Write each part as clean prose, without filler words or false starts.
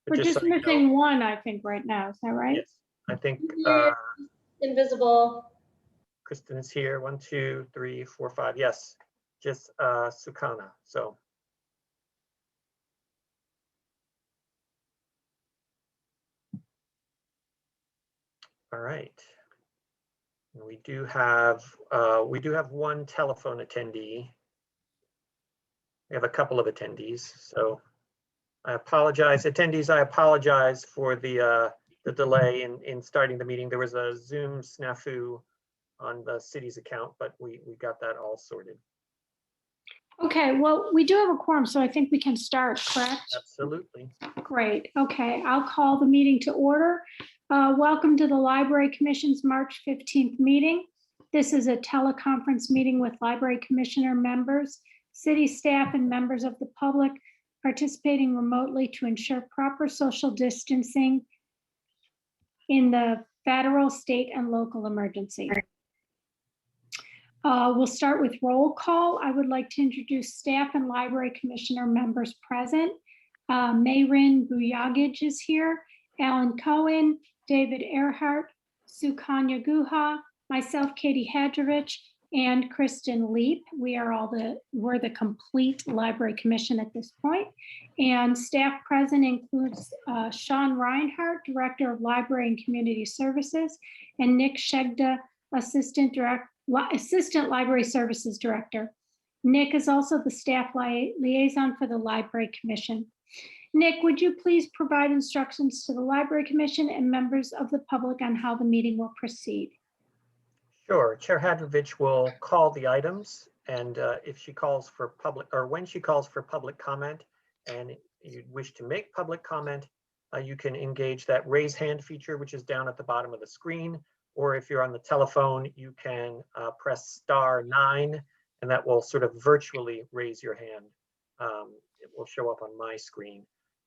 We're just missing one, I think, right now. Is that right? Yes, I think invisible. Kristen is here. 1, 2, 3, 4, 5. Yes, just Sukana. So. All right. We do have one telephone attendee. We have a couple of attendees, so I apologize, attendees. I apologize for the delay in starting the meeting. There was a Zoom snafu on the city's account, but we got that all sorted. Okay, well, we do have a quorum, so I think we can start, correct? Absolutely. Great. Okay, I'll call the meeting to order. Welcome to the Library Commission's March 15th meeting. This is a teleconference meeting with Library Commissioner members, city staff, and members of the public participating remotely to ensure proper social distancing in the federal, state, and local emergency. We'll start with roll call. I would like to introduce staff and Library Commissioner members present. Mayrin Buyagij is here, Alan Cohen, David Earhart, Sukanya Guha, myself, Katie Hadrovich, and Kristen Leap. We're the complete Library Commission at this point. And staff present includes Sean Reinhart, Director of Library and Community Services, and Nick Shegda, Assistant Library Services Director. Nick is also the staff liaison for the Library Commission. Nick, would you please provide instructions to the Library Commission and members of the public on how the meeting will proceed? Sure. Chair Hadrovich will call the items, and if she calls for public, or when she calls for public comment, and you wish to make public comment, you can engage that raise hand feature, which is down at the bottom of the screen. Or if you're on the telephone, you can press *9, and that will sort of virtually raise your hand. It will show up on my screen.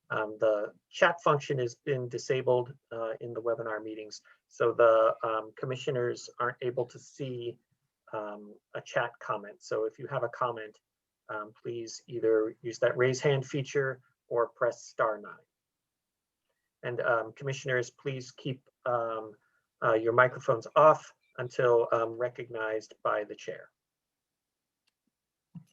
The chat function has been disabled in the webinar meetings, so the commissioners aren't able to see a chat comment. So if you have a comment, please either use that raise hand feature or press *9. And commissioners, please keep your microphones off until recognized by the chair.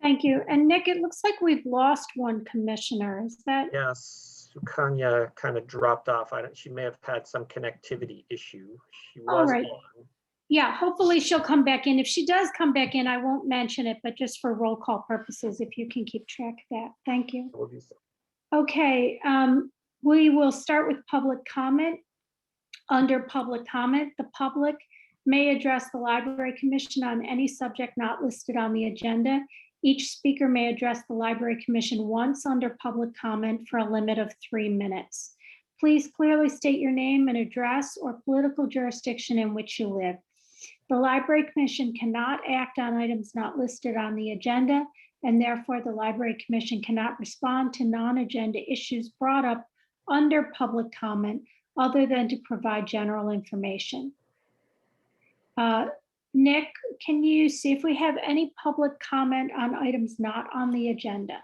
Thank you. And Nick, it looks like we've lost one commissioner. Is that? Yes, Sukanya kind of dropped off. She may have had some connectivity issue. She was All right. on. Yeah, hopefully she'll come back in. If she does come back in, I won't mention it, but just for roll call purposes, if you can keep track of that. Thank you. We'll do so. Okay, we will start with public comment. Under public comment, the public may address the Library Commission on any subject not listed on the agenda. Each speaker may address the Library Commission once under public comment for a limit of 3 minutes. Please clearly state your name and address or political jurisdiction in which you live. The Library Commission cannot act on items not listed on the agenda, and therefore the Library Commission cannot respond to non-agenda issues brought up under public comment other than to provide general information. Nick, can you see if we have any public comment on items not on the agenda?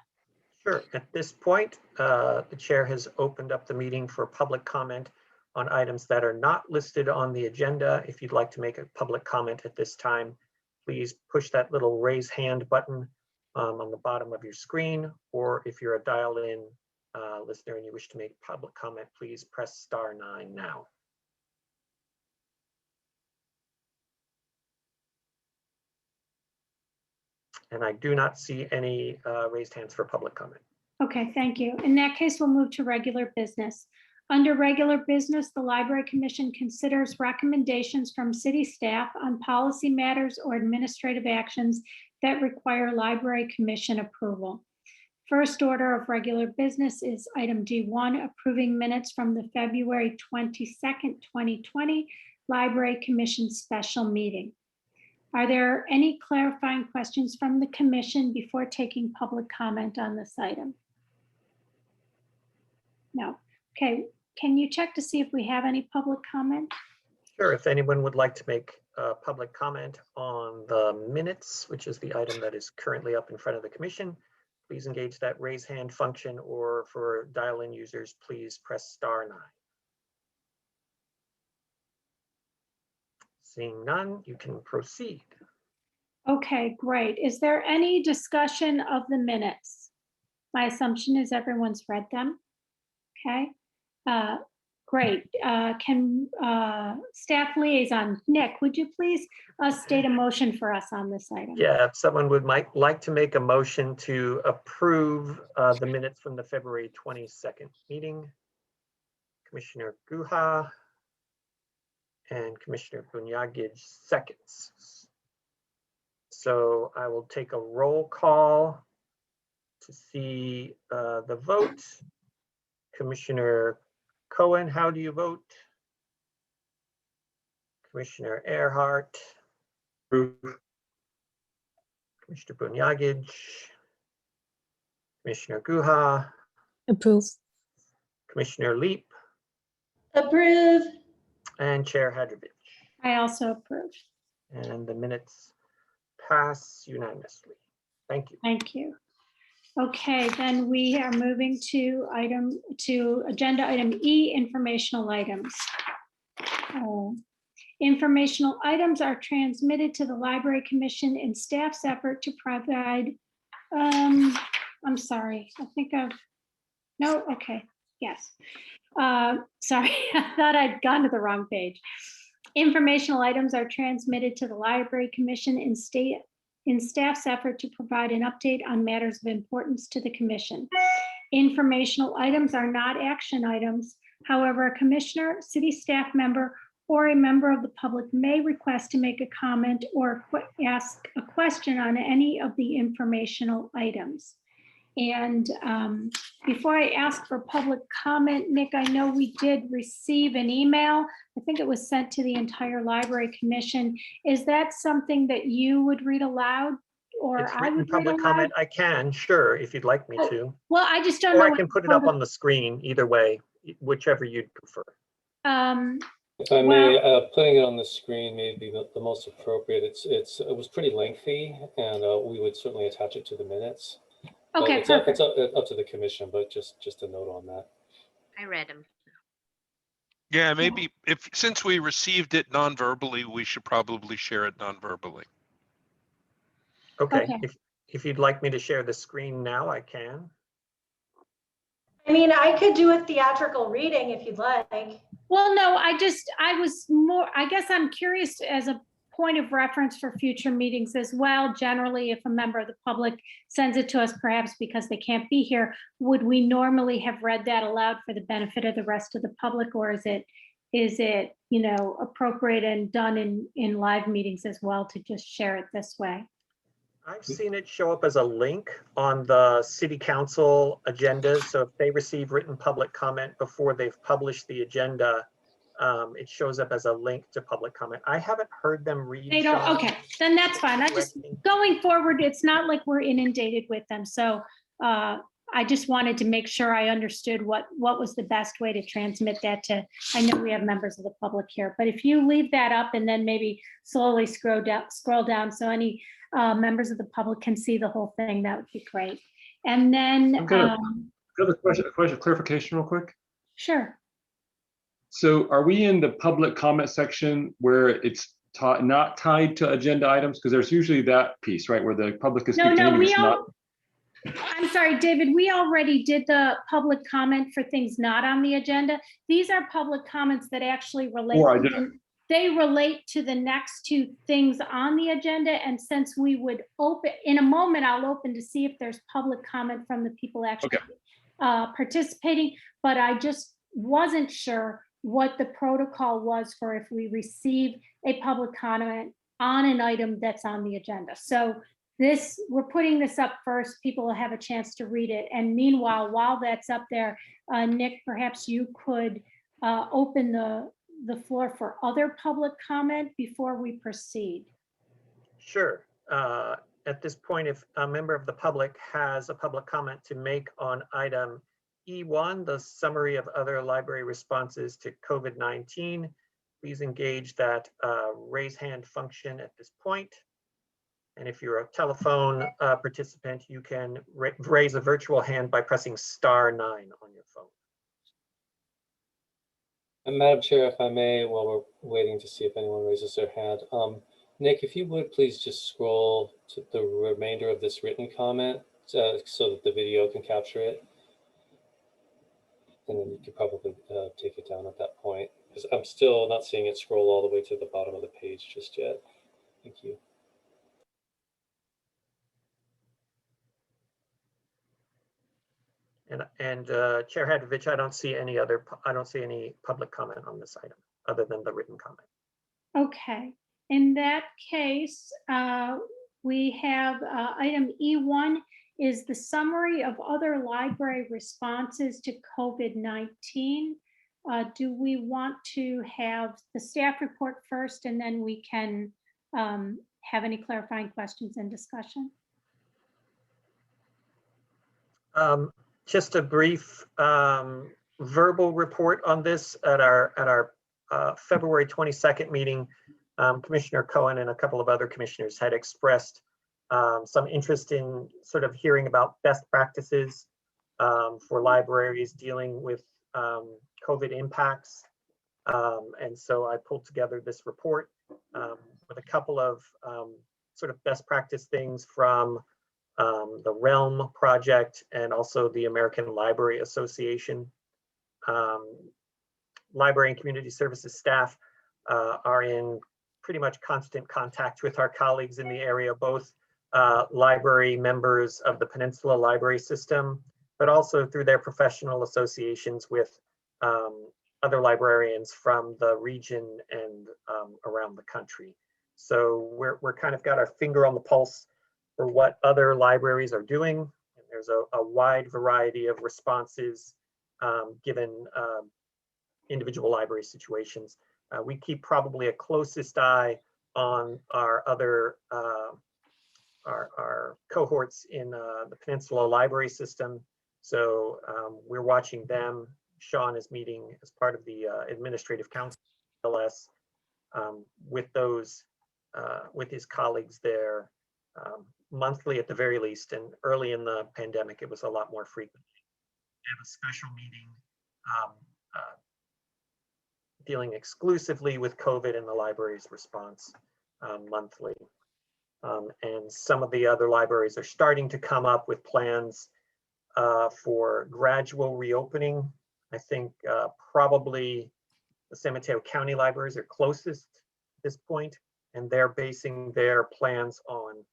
Sure. At this point, the chair has opened up the meeting for public comment on items that are not listed on the agenda. If you'd like to make a public comment at this time, please push that little raise hand button on the bottom of your screen, or if you're a dial-in listener and you wish to make public comment, please press *9 now. And I do not see any raised hands for public comment. Okay, thank you. In that case, we'll move to regular business. Under regular business, the Library Commission considers recommendations from city staff on policy matters or administrative actions that require Library Commission approval. First order of regular business is item D1, approving minutes from the February 22nd, 2020 Library Commission special meeting. Are there any clarifying questions from the commission before taking public comment on this item? No. Okay, can you check to see if we have any public comment? Sure, if anyone would like to make public comment on the minutes, which is the item that is currently up in front of the commission, please engage that raise hand function, or for dial-in users, please press *9. Seeing none, you can proceed. Okay, great. Is there any discussion of the minutes? My assumption is everyone's read them. Okay, great. Can staff liaison, Nick, would you please state a motion for us on this item? Yeah, if someone would like to make a motion to approve the minutes from the February 22nd meeting. Commissioner Guha and Commissioner Bunyagij seconds. So I will take a roll call to see the vote. Commissioner Cohen, how do you vote? Commissioner Earhart? Approve. Commissioner Bunyagij? Commissioner Guha? Approve. Commissioner Leap? Approve. And Chair Hadrovich. I also approve. And the minutes pass unanimously. Thank you. Thank you. Okay, then we are moving to agenda item E, informational items. Informational items are transmitted to the Library Commission in staff's effort to provide, I'm sorry, I think no, okay, yes. Sorry, I thought I'd gone to the wrong page. Informational items are transmitted to the Library Commission in staff's effort to provide an update on matters of importance to the Commission. Informational items are not action items. However, a commissioner, city staff member, or a member of the public may request to make a comment or ask a question on any of the informational items. And before I ask for public comment, Nick, I know we did receive an email. I think it was sent to the entire Library Commission. Is that something that you would read aloud, or It's I written would read public aloud? comment. I can, sure, if you'd like me to. Well, I just don't Or know. I what can put it the up on the screen, either way, whichever you'd prefer. If I may, putting it on the screen may be the most appropriate. It was pretty lengthy, and we would certainly attach it to the minutes. Okay, It's perfect. up to the commission, but just a note on that. I read them. Yeah, maybe since we received it non-verbally, we should probably share it non-verbally. Okay, Okay. if you'd like me to share the screen now, I can. I mean, I could do a theatrical reading if you'd like. Well, no, I guess I'm curious as a point of reference for future meetings as well. Generally, if a member of the public sends it to us, perhaps because they can't be here, would we normally have read that aloud for the benefit of the rest of the public, or is it appropriate and done in live meetings as well to just share it this way? I've seen it show up as a link on the city council agendas. So if they receive written public comment before they've published the agenda, it shows up as a link to public comment. I haven't heard them read. They don't, Sean, okay, then that's fine. Going forward, it's not like we're inundated with them. So I just wanted to make sure I understood what was the best way to transmit that to, I know we have members of the public here, but if you leave that up and then maybe slowly scroll down so any members of the public can see the whole thing, that would be great. And then I've got a question, clarification real quick. Sure. So are we in the public comment section where it's not tied to agenda items? Because there's usually that piece, right, where the public is speaking. I'm sorry, David, we already did the public comment for things not on the agenda. These are public comments that actually relate. They relate to the next two things on the agenda. And since we would open, in a moment, I'll open to see if there's public comment from the people actually participating, but I just wasn't sure what the protocol was for if we receive a public comment on an item that's on the agenda. So we're putting this up first, people will have a chance to read it. And meanwhile, while that's up there, Nick, perhaps you could open the floor for other public comment before we proceed. Sure. At this point, if a member of the public has a public comment to make on item E1, the summary of other library responses to COVID-19, please engage that raise hand function at this point. And if you're a telephone participant, you can raise a virtual hand by pressing *9 on your phone. And Madam Chair, if I may, while we're waiting to see if anyone raises their hand, Nick, if you would please just scroll to the remainder of this written comment so that the video can capture it. And then you could probably take it down at that point, because I'm still not seeing it scroll all the way to the bottom of the page just yet. Thank you. And Chair Hadovich, I don't see any public comment on this item other than the written comment. Okay, in that case, we have item E1 is the summary of other library responses to COVID-19. Do we want to have the staff report first, and then we can have any clarifying questions and discussion? Just a brief verbal report on this at our February 22nd meeting. Commissioner Cohen and a couple of other commissioners had expressed some interest in sort of hearing about best practices for libraries dealing with COVID impacts. And so I pulled together this report with a couple of sort of best practice things from the Realm project and also the American Library Association. Library and Community Services staff are in pretty much constant contact with our colleagues in the area, both library members of the Peninsula Library System, but also through their professional associations with other librarians from the region and around the country. So we're kind of got our finger on the pulse for what other libraries are doing. And there's a wide variety of responses given individual library situations. We keep probably a closest eye on our other our cohorts in the Peninsula Library System. So we're watching them. Sean is meeting as part of the Administrative Council LS with those with his colleagues there monthly at the very least, and early in the pandemic it was a lot more frequent. We have a special meeting dealing exclusively with COVID and the library's response monthly. And some of the other libraries are starting to come up with plans for gradual reopening. I think probably the San Mateo County libraries are closest at this point, and they're basing their plans on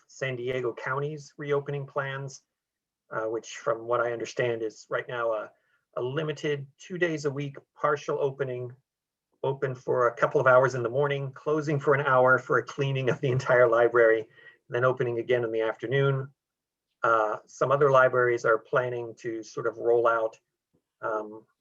San Diego County's reopening plans, which from what I understand is right now a limited 2 days a week partial opening, open for a couple of hours in the morning, closing for an hour for a cleaning of the entire library, and then opening again in the afternoon. Some other libraries are planning to sort of roll out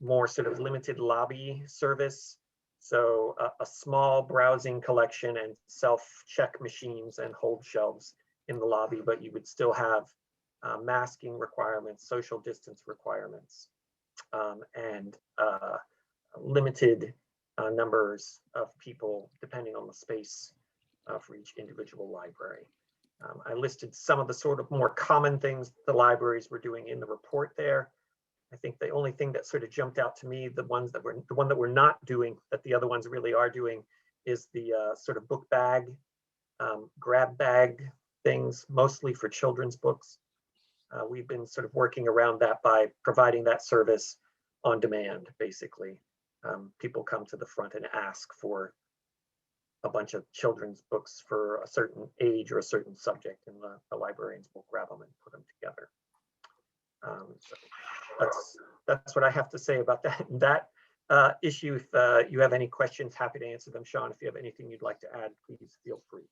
more sort of limited lobby service. So a small browsing collection and self-check machines and hold shelves in the lobby, but you would still have masking requirements, social distance requirements, and limited numbers of people depending on the space for each individual library. I listed some of the sort of more common things the libraries were doing in the report there. I think the only thing that sort of jumped out to me, the one that we're not doing that the other ones really are doing, is the sort of book bag, grab bag things, mostly for children's books. We've been sort of working around that by providing that service on demand, basically. People come to the front and ask for a bunch of children's books for a certain age or a certain subject, and the librarians will grab them and put them together. So that's what I have to say about that issue. If you have any questions, happy to answer them. Sean, if you have anything you'd like to add, please feel free.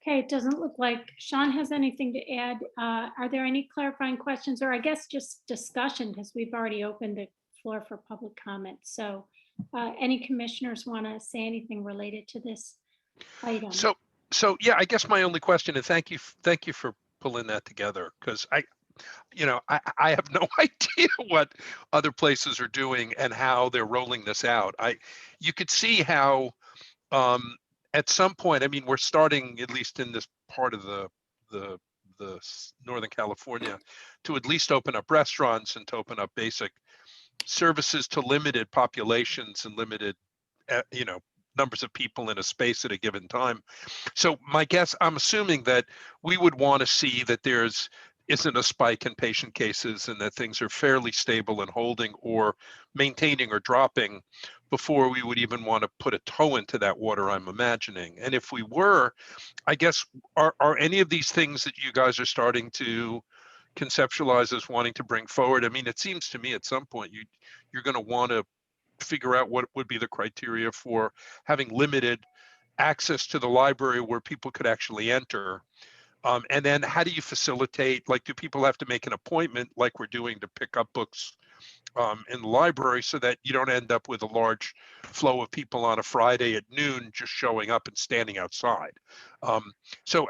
Okay, it doesn't look like Sean has anything to add. Are there any clarifying questions, or I guess just discussion, because we've already opened the floor for public comment. So any commissioners want to say anything related to this item? So yeah, I guess my only question, and thank you for pulling that together, because I have no idea what other places are doing and how they're rolling this out. You could see how at some point, I mean, we're starting, at least in this part of the Northern California, to at least open up restaurants and to open up basic services to limited populations and limited, numbers of people in a space at a given time. So my guess, I'm assuming that we would want to see that isn't a spike in patient cases and that things are fairly stable and holding or maintaining or dropping before we would even want to put a toe into that water, I'm imagining. And if we were, I guess, are any of these things that you guys are starting to conceptualize as wanting to bring forward? I mean, it seems to me at some point you're going to want to figure out what would be the criteria for having limited access to the library where people could actually enter. And then how do you facilitate, like, do people have to make an appointment like we're doing to pick up books in the library so that you don't end up with a large flow of people on a Friday at noon just showing up and standing outside? So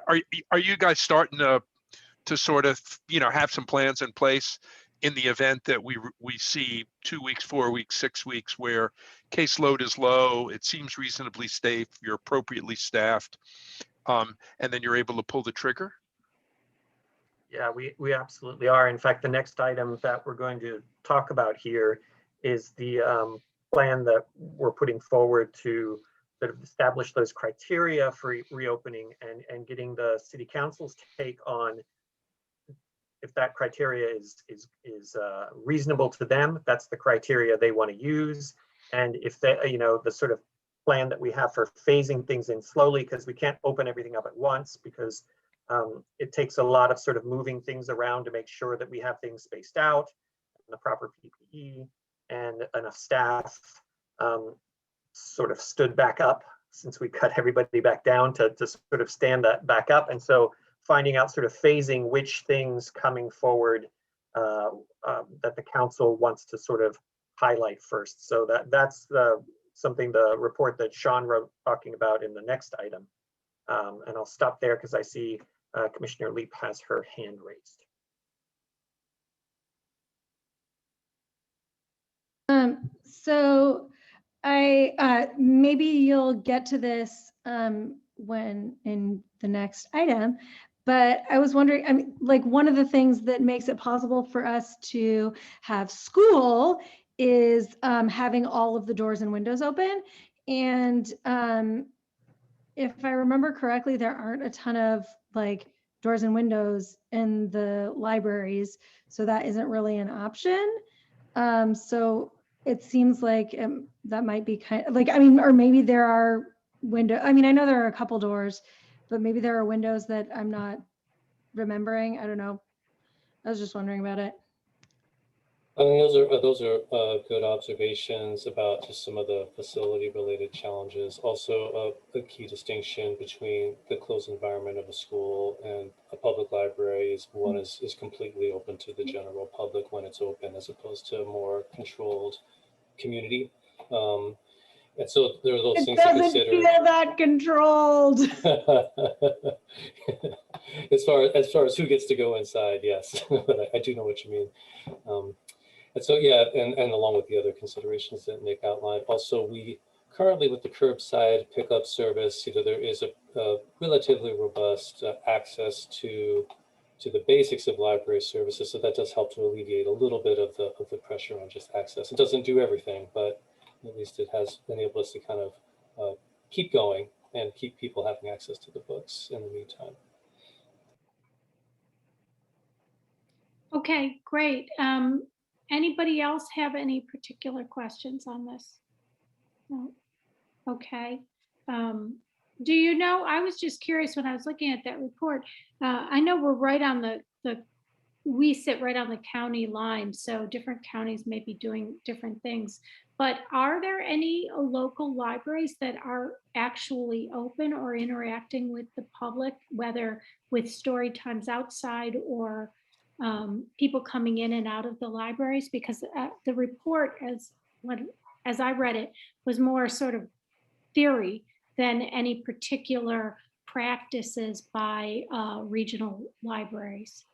are you guys starting to sort of, have some plans in place in the event that we see 2 weeks, 4 weeks, 6 weeks where caseload is low, it seems reasonably safe, you're appropriately staffed, and then you're able to pull the trigger? Yeah, we absolutely are. In fact, the next item that we're going to talk about here is the plan that we're putting forward to sort of establish those criteria for reopening and getting the city council's take on if that criteria is reasonable to them. That's the criteria they want to use. And if they, the sort of plan that we have for phasing things in slowly, because we can't open everything up at once, because it takes a lot of sort of moving things around to make sure that we have things spaced out, and the proper PPE and enough staff, sort of stood back up since we cut everybody back down to sort of stand that back up. And so finding out sort of phasing which things coming forward that the council wants to sort of highlight first. So that's something, the report that Sean wrote talking about in the next item. And I'll stop there because I see Commissioner Leap has her hand raised. So I maybe you'll get to this when in the next item, but I was wondering, I mean, like, one of the things that makes it possible for us to have school is having all of the doors and windows open. And if I remember correctly, there aren't a ton of like doors and windows in the libraries, so that isn't really an option. So it seems like that might be kind of like, I mean, or maybe there are windows. I mean, I know there are a couple doors, but maybe there are windows that I'm not remembering. I don't know. I was just wondering about it. I mean, those are good observations about just some of the facility-related challenges. Also, a key distinction between the closed environment of a school and a public library is one is completely open to the general public when it's open, as opposed to a more controlled community. And so there are those things to consider. It doesn't feel that controlled. As far as who gets to go inside, yes, but I do know what you mean. And so, yeah, and along with the other considerations that Nick outlined, also we currently with the curbside pickup service, there is a relatively robust access to the basics of library services. So that does help to alleviate a little bit of the pressure on just access. It doesn't do everything, but at least it has enabled us to kind of keep going and keep people having access to the books in the meantime. Okay, great. Anybody else have any particular questions on this? No. Okay. Do you know, I was just curious when I was looking at that report. I know we're right on we sit right on the county line, so different counties may be doing different things. But are there any local libraries that are actually open or interacting with the public, whether with story times outside or people coming in and out of the libraries? Because the report, as I read it, was more sort of theory than any particular practices by regional libraries.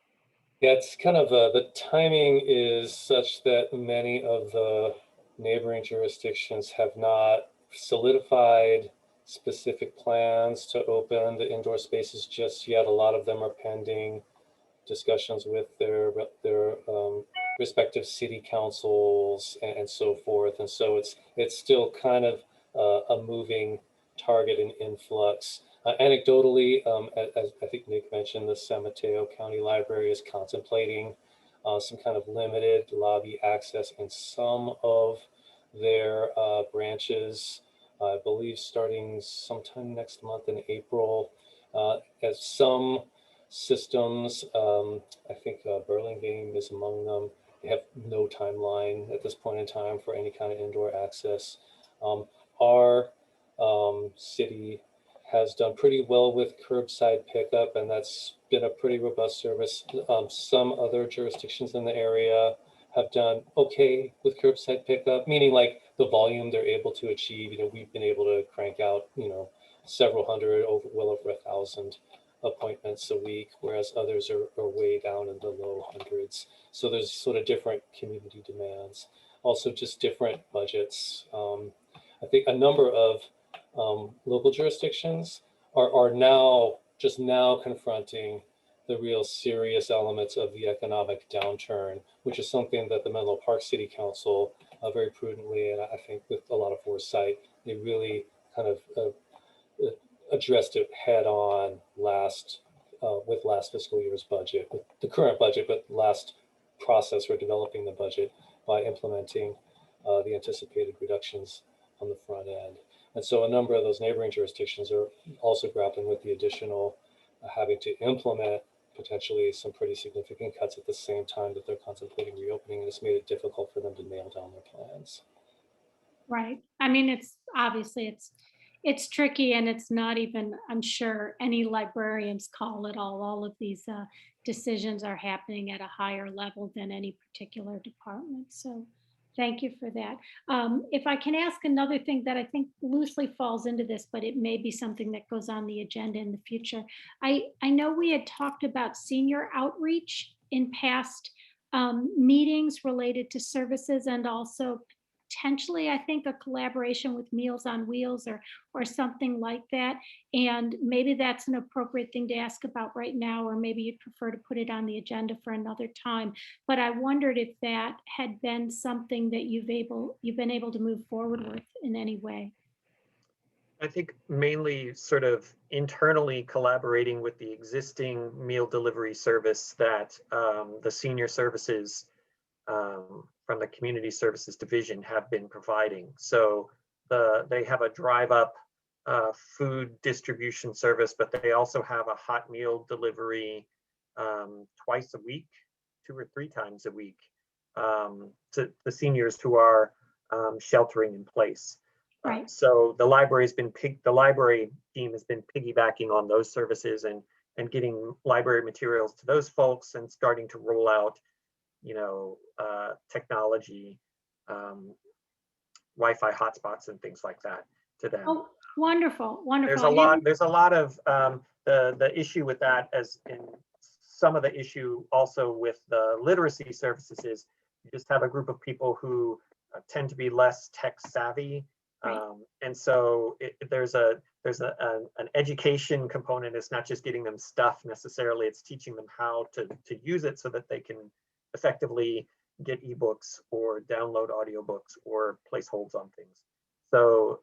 Yeah, it's kind of the timing is such that many of the neighboring jurisdictions have not solidified specific plans to open the indoor spaces just yet. A lot of them are pending discussions with their respective city councils and so forth. And so it's still kind of a moving target in influx. Anecdotally, as I think Nick mentioned, the San Mateo County Library is contemplating some kind of limited lobby access in some of their branches, I believe starting sometime next month in April. As some systems, I think Burlingame is among them. They have no timeline at this point in time for any kind of indoor access. Our city has done pretty well with curbside pickup, and that's been a pretty robust service. Some other jurisdictions in the area have done okay with curbside pickup, meaning like the volume they're able to achieve. We've been able to crank out, several hundred, well over 1,000 appointments a week, whereas others are way down in the low hundreds. So there's sort of different community demands, also just different budgets. I think a number of local jurisdictions are now confronting the real serious elements of the economic downturn, which is something that the Menlo Park City Council very prudently, and I think with a lot of foresight, they really kind of addressed it head on with last fiscal year's budget, with the current budget, but last process for developing the budget by implementing the anticipated reductions on the front end. And so a number of those neighboring jurisdictions are also grappling with the additional having to implement potentially some pretty significant cuts at the same time that they're contemplating reopening, and it's made it difficult for them to nail down their plans. Right. I mean, it's obviously it's tricky, and it's not even, I'm sure any librarians call it all of these decisions are happening at a higher level than any particular department. So thank you for that. If I can ask another thing that I think loosely falls into this, but it may be something that goes on the agenda in the future. I know we had talked about senior outreach in past meetings related to services, and also potentially, I think, a collaboration with Meals on Wheels or something like that. And maybe that's an appropriate thing to ask about right now, or maybe you'd prefer to put it on the agenda for another time. But I wondered if that had been something that you've been able to move forward with in any way. I think mainly sort of internally collaborating with the existing meal delivery service that the senior services from the Community Services Division have been providing. So they have a drive up food distribution service, but they also have a hot meal delivery twice a week, 2 or 3 times a week to the seniors who are sheltering in place. Right. So the library team has been piggybacking on those services and getting library materials to those folks and starting to roll out technology, Wi-Fi hotspots and things like that to them. Oh, wonderful, wonderful. There's a lot of the issue with that, as in some of the issue also with the literacy services, is you just have a group of people who tend to be less tech savvy. Right. And so there's an education component. It's not just getting them stuff necessarily, it's teaching them how to use it so that they can effectively get ebooks or download audiobooks or place holds on things. So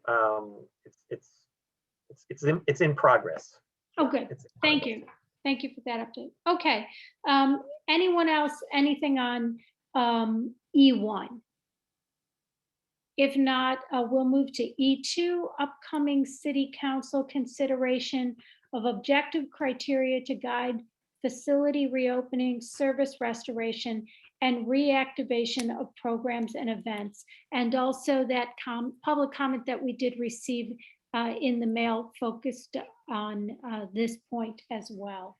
it's in progress. Oh, good. Thank you. Thank you for that update. Okay. Anyone else, anything on E1? If not, we'll move to E2, upcoming City Council consideration of objective criteria to guide facility reopening, service restoration, and reactivation of programs and events. And also that public comment that we did receive in the mail focused on this point as well.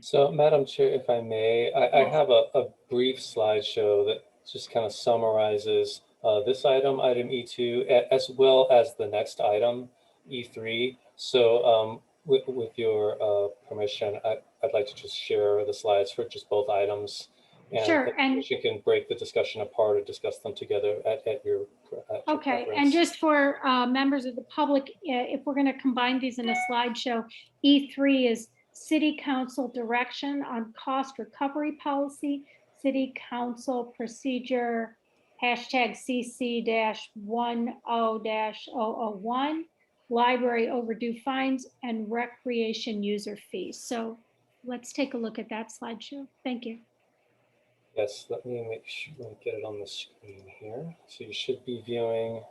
So, Madam Chair, if I may, I have a brief slideshow that just kind of summarizes this item E2, as well as the next item, E3. So with your permission, I'd like to just share the slides for just both items. And Sure, the and- commission can break the discussion apart or discuss them together at your Okay, preference. and just for members of the public, if we're going to combine these in a slideshow, E3 is City Council direction on cost recovery policy, City Council procedure #CC-10-001, library overdue fines, and recreation user fees. So let's take a look at that slideshow. Thank you. Yes, let me make sure, let me get it on the screen here. So you should be viewing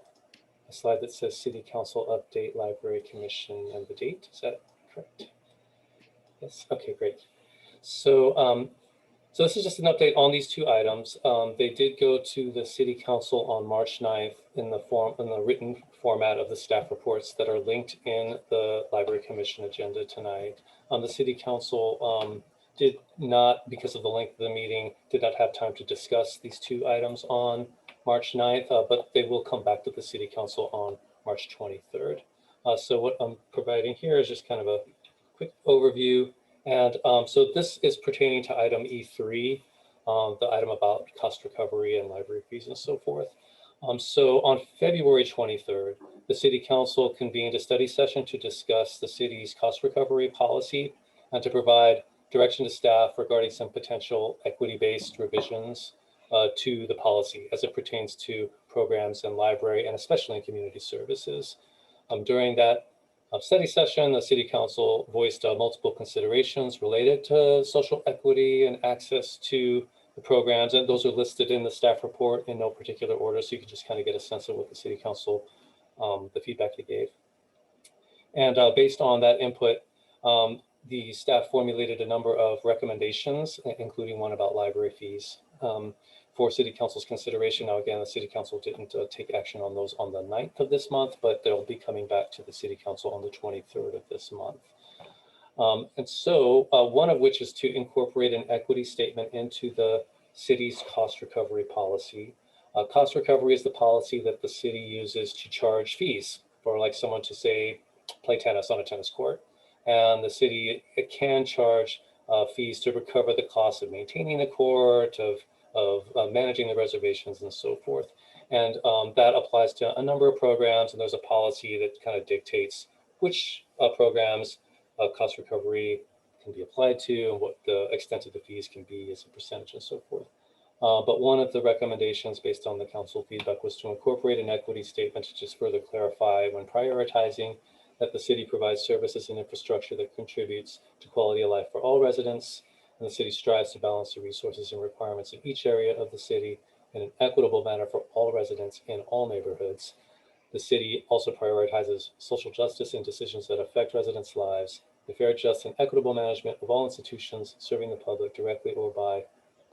a slide that says City Council update, Library Commission, and the date. Is that correct? Yes, okay, great. So, so this is just an update on these two items. They did go to the City Council on March 9th in the written format of the staff reports that are linked in the Library Commission agenda tonight. The City Council did not, because of the length of the meeting, did not have time to discuss these two items on March 9th, but they will come back to the City Council on March 23rd. So what I'm providing here is just kind of a quick overview. And so this is pertaining to item E3, the item about cost recovery and library fees and so forth. So on February 23rd, the City Council convened a study session to discuss the city's cost recovery policy and to provide direction to staff regarding some potential equity-based revisions to the policy as it pertains to programs in library and especially in community services. During that study session, the City Council voiced multiple considerations related to social equity and access to the programs, and those are listed in the staff report in no particular order, so you can just kind of get a sense of what the City Council, the feedback they gave. And based on that input, the staff formulated a number of recommendations, including one about library fees for City Council's consideration. Now, again, the City Council didn't take action on those on the 9th of this month, but they'll be coming back to the City Council on the 23rd of this month. And so one of which is to incorporate an equity statement into the city's cost recovery policy. Cost recovery is the policy that the city uses to charge fees for like someone to say, play tennis on a tennis court. And the city, it can charge fees to recover the cost of maintaining the court, of managing the reservations and so forth. And that applies to a number of programs, and there's a policy that kind of dictates which programs cost recovery can be applied to and what the extent of the fees can be as a percentage and so forth. But one of the recommendations based on the council feedback was to incorporate an equity statement to just further clarify when prioritizing that the city provides services and infrastructure that contributes to quality of life for all residents, and the city strives to balance the resources and requirements in each area of the city in an equitable manner for all residents in all neighborhoods. The city also prioritizes social justice in decisions that affect residents' lives, the fair, just, and equitable management of all institutions serving the public directly or by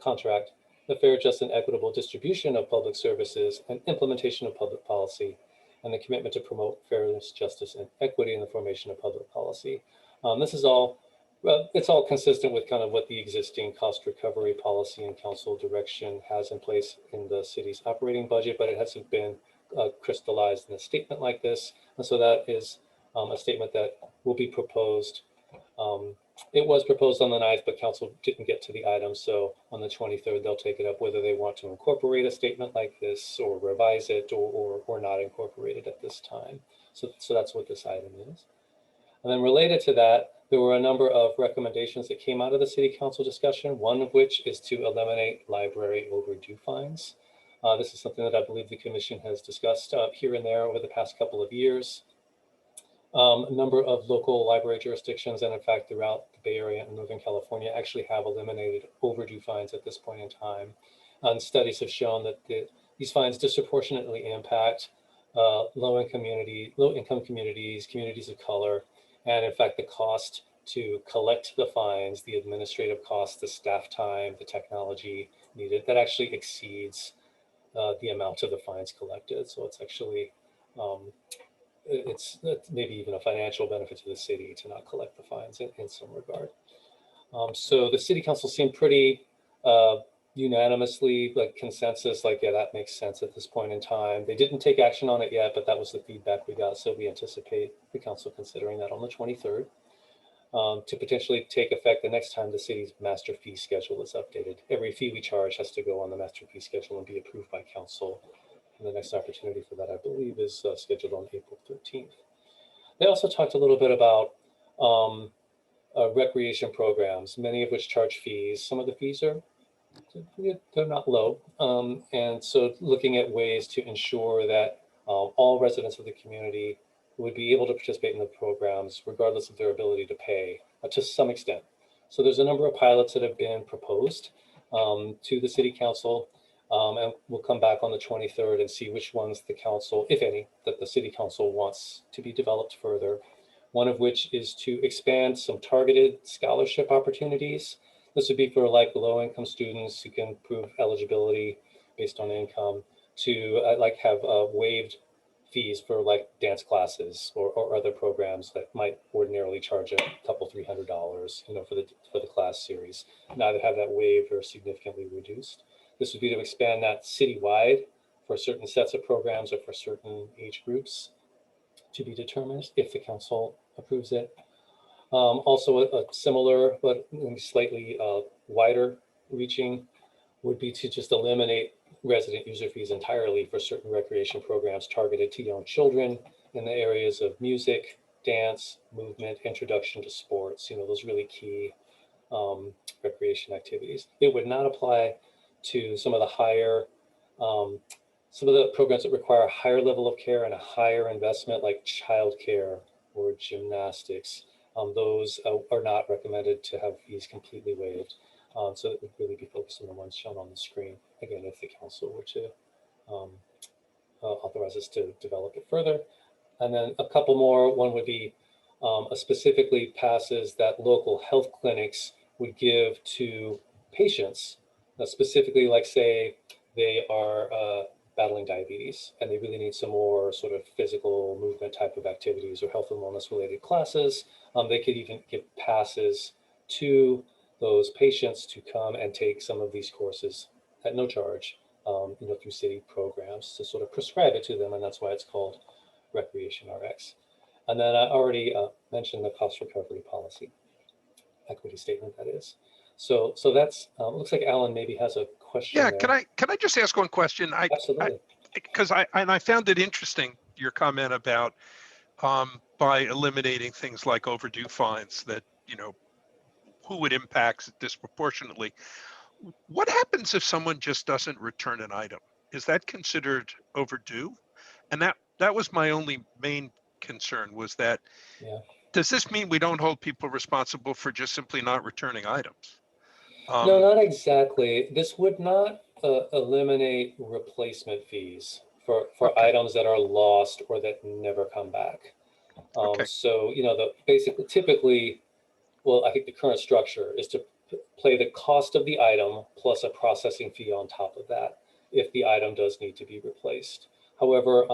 contract, the fair, just, and equitable distribution of public services and implementation of public policy, and the commitment to promote fairness, justice, and equity in the formation of public policy. This is all, it's all consistent with kind of what the existing cost recovery policy and council direction has in place in the city's operating budget, but it hasn't been crystallized in a statement like this. And so that is a statement that will be proposed. It was proposed on the 9th, but council didn't get to the item. So on the 23rd, they'll take it up whether they want to incorporate a statement like this or revise it or not incorporate it at this time. So that's what this item is. And then related to that, there were a number of recommendations that came out of the city council discussion, one of which is to eliminate library overdue fines. This is something that I believe the commission has discussed here and there over the past couple of years. A number of local library jurisdictions, and in fact, throughout the Bay Area and Northern California, actually have eliminated overdue fines at this point in time. And studies have shown that these fines disproportionately impact low-income communities, communities of color, and in fact, the cost to collect the fines, the administrative cost, the staff time, the technology needed, that actually exceeds the amount of the fines collected. So it's actually it's maybe even a financial benefit to the city to not collect the fines in some regard. So the city council seemed pretty unanimously, like consensus, like, yeah, that makes sense at this point in time. They didn't take action on it yet, but that was the feedback we got. So we anticipate the council considering that on the 23rd. to potentially take effect the next time the city's master fee schedule is updated. Every fee we charge has to go on the master fee schedule and be approved by council. And the next opportunity for that, I believe, is scheduled on April 13th. They also talked a little bit about recreation programs, many of which charge fees. Some of the fees are, they're not low. And so looking at ways to ensure that all residents of the community would be able to participate in the programs regardless of their ability to pay to some extent. So there's a number of pilots that have been proposed to the city council, and we'll come back on the 23rd and see which ones the council, if any, that the city council wants to be developed further. One of which is to expand some targeted scholarship opportunities. This would be for like low-income students who can prove eligibility based on income to like have waived fees for like dance classes or other programs that might ordinarily charge a couple $300, for the class series. Now they have that waived or significantly reduced. This would be to expand that citywide for certain sets of programs or for certain age groups, to be determined if the council approves it. Also a similar but slightly wider reaching would be to just eliminate resident user fees entirely for certain recreation programs targeted to young children in the areas of music, dance, movement, introduction to sports, those really key recreation activities. It would not apply to some of the higher, some of the programs that require a higher level of care and a higher investment like childcare or gymnastics. Those are not recommended to have fees completely waived. So it would really be focused on the ones shown on the screen, again, if the council were to authorize us to develop it further. And then a couple more. One would be specifically passes that local health clinics would give to patients, specifically like say they are battling diabetes and they really need some more sort of physical movement type of activities or health and wellness related classes. They could even give passes to those patients to come and take some of these courses at no charge, through city programs to sort of prescribe it to them. And that's why it's called Recreation RX. And then I already mentioned the cost recovery policy, equity statement, that is. So that's, looks like Alan maybe has a question. Yeah, there. can I just ask one question? Absolutely. Because I found it interesting, your comment about by eliminating things like overdue fines that, who it impacts disproportionately. What happens if someone just doesn't return an item? Is that considered overdue? And that was my only main concern, was that, Yeah. does this mean we don't hold people responsible for just simply not returning items? No, not exactly. This would not eliminate replacement fees for Okay. items that are lost or that never come back. Okay. So, typically, well, I think the current structure is to play the cost of the item plus a processing fee on top of that if the item does need to be replaced. However,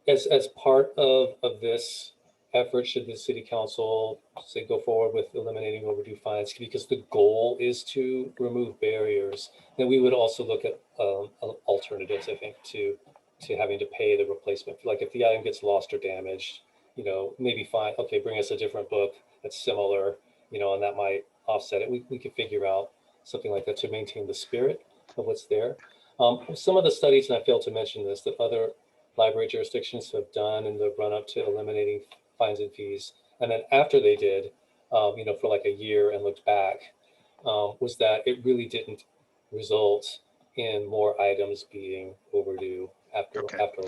as part of this effort, should the city council say go forward with eliminating overdue fines, because the goal is to remove barriers, then we would also look at alternatives, I think, to having to pay the replacement. Like if the item gets lost or damaged, maybe fine, okay, bring us a different book that's similar, and that might offset it. We could figure out something like that to maintain the spirit of what's there. Some of the studies, and I failed to mention this, that other library jurisdictions have done in the run up to eliminating fines and fees, and then after they did, for like a year and looked back, was that it really didn't result in more items being overdue after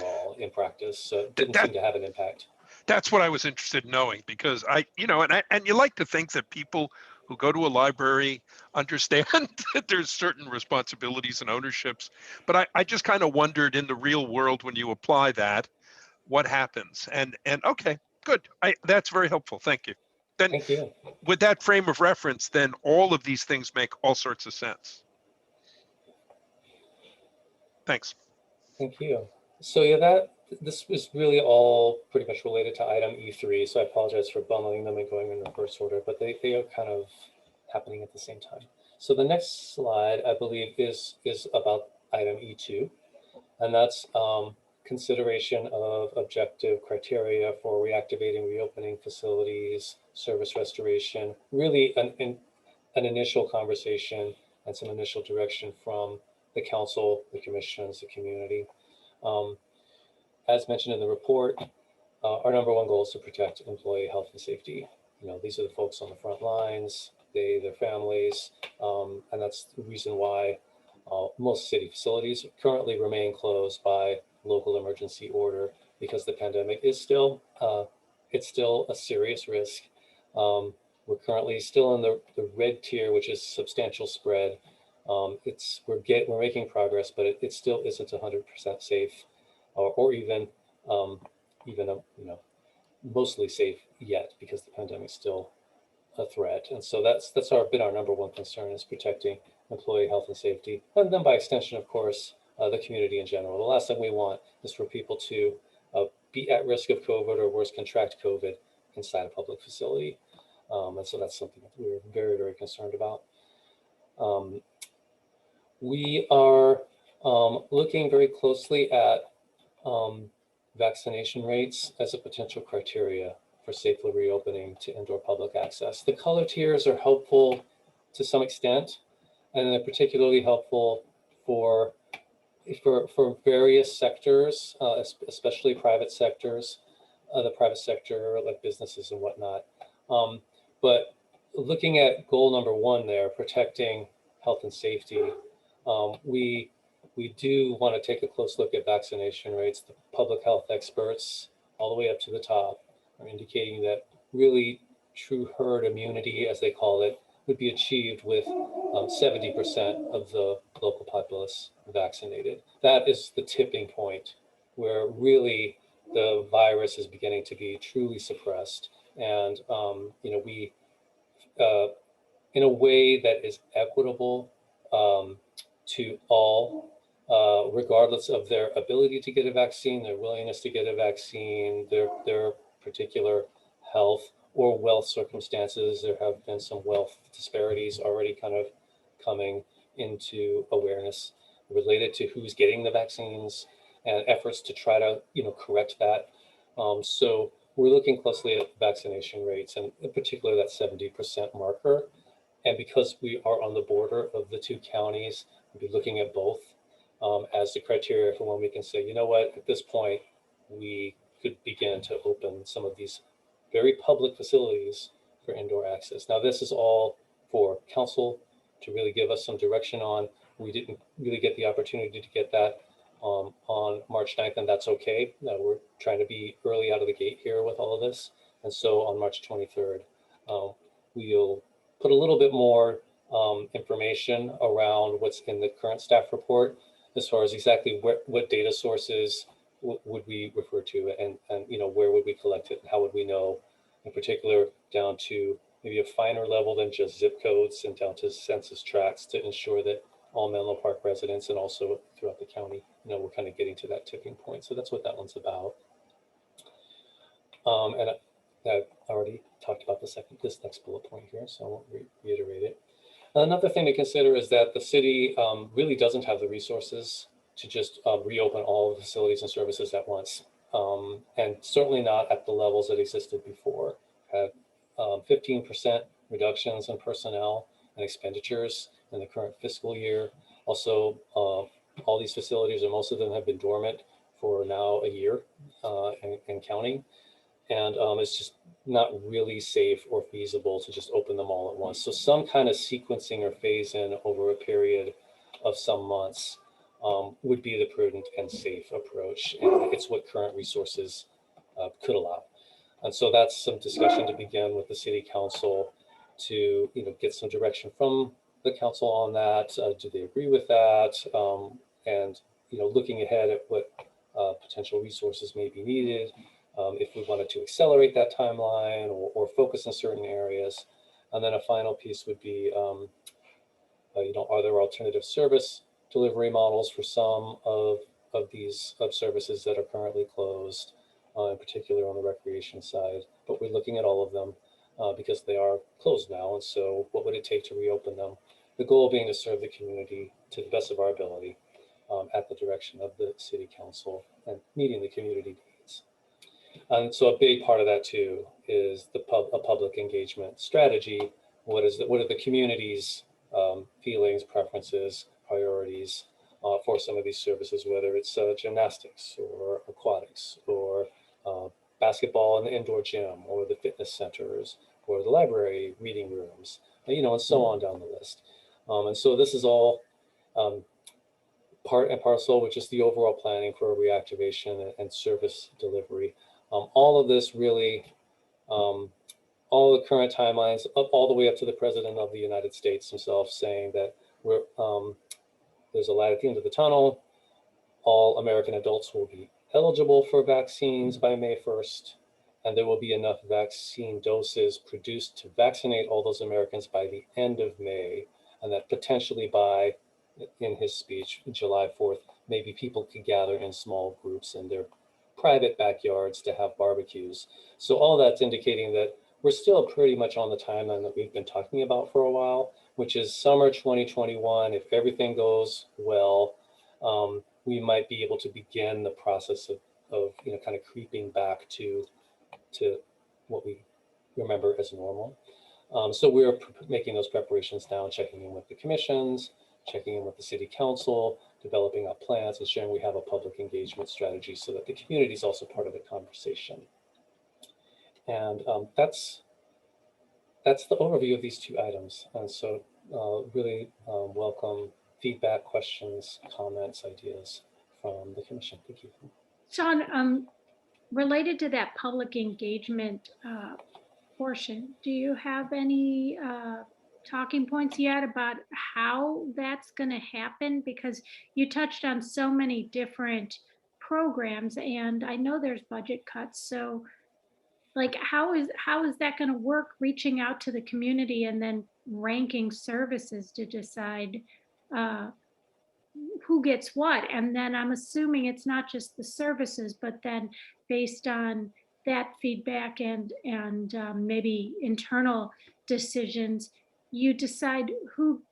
all in practice. So it didn't seem to have an impact. That's what I was interested in knowing, because and you like to think that people who go to a library understand that there's certain responsibilities and ownerships, but I just kind of wondered in the real world, when you apply that, what happens? And okay, good. That's very helpful. Thank you. Then Thank you. with that frame of reference, then all of these things make all sorts of sense. Thanks. Thank you. So yeah, this was really all pretty much related to item E3. So I apologize for bundling them and going in reverse order, but they are kind of happening at the same time. So the next slide, I believe, is about item E2, and that's consideration of objective criteria for reactivating, reopening facilities, service restoration, really an initial conversation and some initial direction from the council, the commissions, the community. As mentioned in the report, our number one goal is to protect employee health and safety. You know, these are the folks on the front lines, their families, and that's the reason why most city facilities currently remain closed by local emergency order, because the pandemic is still, it's still a serious risk. We're currently still in the red tier, which is substantial spread. We're making progress, but it still isn't 100% safe, or even mostly safe yet, because the pandemic is still a threat. And so that's been our number one concern, is protecting employee health and safety, and then by extension, of course, the community in general. The last thing we want is for people to be at risk of COVID, or worse, contract COVID inside a public facility. And so that's something that we're very, very concerned about. We are looking very closely at vaccination rates as a potential criteria for safely reopening to indoor public access. The color tiers are helpful to some extent, and they're particularly helpful for various sectors, especially private sectors, the private sector, like businesses and whatnot. But looking at goal number one there, protecting health and safety, we do want to take a close look at vaccination rates. The public health experts, all the way up to the top, are indicating that really true herd immunity, as they call it, would be achieved with 70% of the local populace vaccinated. That is the tipping point where really the virus is beginning to be truly suppressed. And we, in a way that is equitable to all, regardless of their ability to get a vaccine, their willingness to get a vaccine, their particular health or wealth circumstances. There have been some wealth disparities already kind of coming into awareness related to who's getting the vaccines, and efforts to try to correct that. So we're looking closely at vaccination rates, and in particular that 70% marker. And because we are on the border of the two counties, we'll be looking at both as the criteria for when we can say, you know what, at this point, we could begin to open some of these very public facilities for indoor access. Now, this is all for council to really give us some direction on. We didn't really get the opportunity to get that on March 9th, and that's okay. We're trying to be early out of the gate here with all of this. And so on March 23rd, we'll put a little bit more information around what's in the current staff report, as far as exactly what data sources would we refer to, and where would we collect it, and how would we know, in particular, down to maybe a finer level than just zip codes and down to census tracts, to ensure that all Menlo Park residents and also throughout the county, we're kind of getting to that tipping point. So that's what that one's about. And I've already talked about this next bullet point here, so I won't reiterate it. Another thing to consider is that the city really doesn't have the resources to just reopen all of the facilities and services at once, and certainly not at the levels that existed before. Had 15% reductions in personnel and expenditures in the current fiscal year. Also, all these facilities, or most of them, have been dormant for now a year and counting. And it's just not really safe or feasible to just open them all at once. So some kind of sequencing or phase in over a period of some months would be the prudent and safe approach. And it's what current resources could allow. And so that's some discussion to begin with the city council to get some direction from the council on that. Do they agree with that? And looking ahead at what potential resources may be needed. If we wanted to accelerate that timeline or focus in certain areas. And then a final piece would be, are there alternative service delivery models for some of these services that are currently closed, in particular on the recreation side? But we're looking at all of them because they are closed now. And so what would it take to reopen them? The goal being to serve the community to the best of our ability. at the direction of the city council and meeting the community needs. And so a big part of that too is a public engagement strategy. What are the community's feelings, preferences, priorities for some of these services, whether it's gymnastics or aquatics or basketball in the indoor gym or the fitness centers or the library reading rooms, and so on down the list. And so this is all part and parcel with just the overall planning for reactivation and service delivery. All of this really, all the current timelines, all the way up to the President of the United States himself saying that there's a light at the end of the tunnel. All American adults will be eligible for vaccines by May 1st, and there will be enough vaccine doses produced to vaccinate all those Americans by the end of May, and that potentially by, in his speech, July 4th, maybe people could gather in small groups in their private backyards to have barbecues. So all that's indicating that we're still pretty much on the timeline that we've been talking about for a while, which is summer 2021. If everything goes well, we might be able to begin the process of kind of creeping back to what we remember as normal. So we're making those preparations now, checking in with the commissions, checking in with the city council, developing our plans, ensuring we have a public engagement strategy so that the community is also part of the conversation. And that's the overview of these two items. And so really welcome feedback, questions, comments, ideas from the commission. Thank you. Sean, related to that public engagement portion, do you have any talking points yet about how that's going to happen? Because you touched on so many different programs, and I know there's budget cuts. So, like, how is that going to work? Reaching out to the community and then ranking services to decide who gets what, and then I'm assuming it's not just the services, but then based on that feedback and maybe internal decisions, you decide who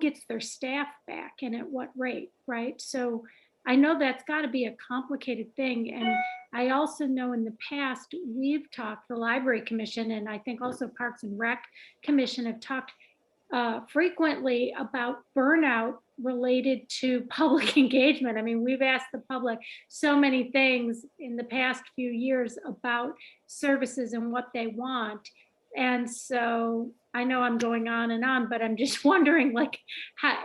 gets their staff back and at what rate, right? So I know that's got to be a complicated thing, and I also know in the past we've talked, the Library Commission and I think also Parks and Rec Commission have talked frequently about burnout related to public engagement. I mean, we've asked the public so many things in the past few years about services and what they want. And so I know I'm going on, but I'm just wondering, like,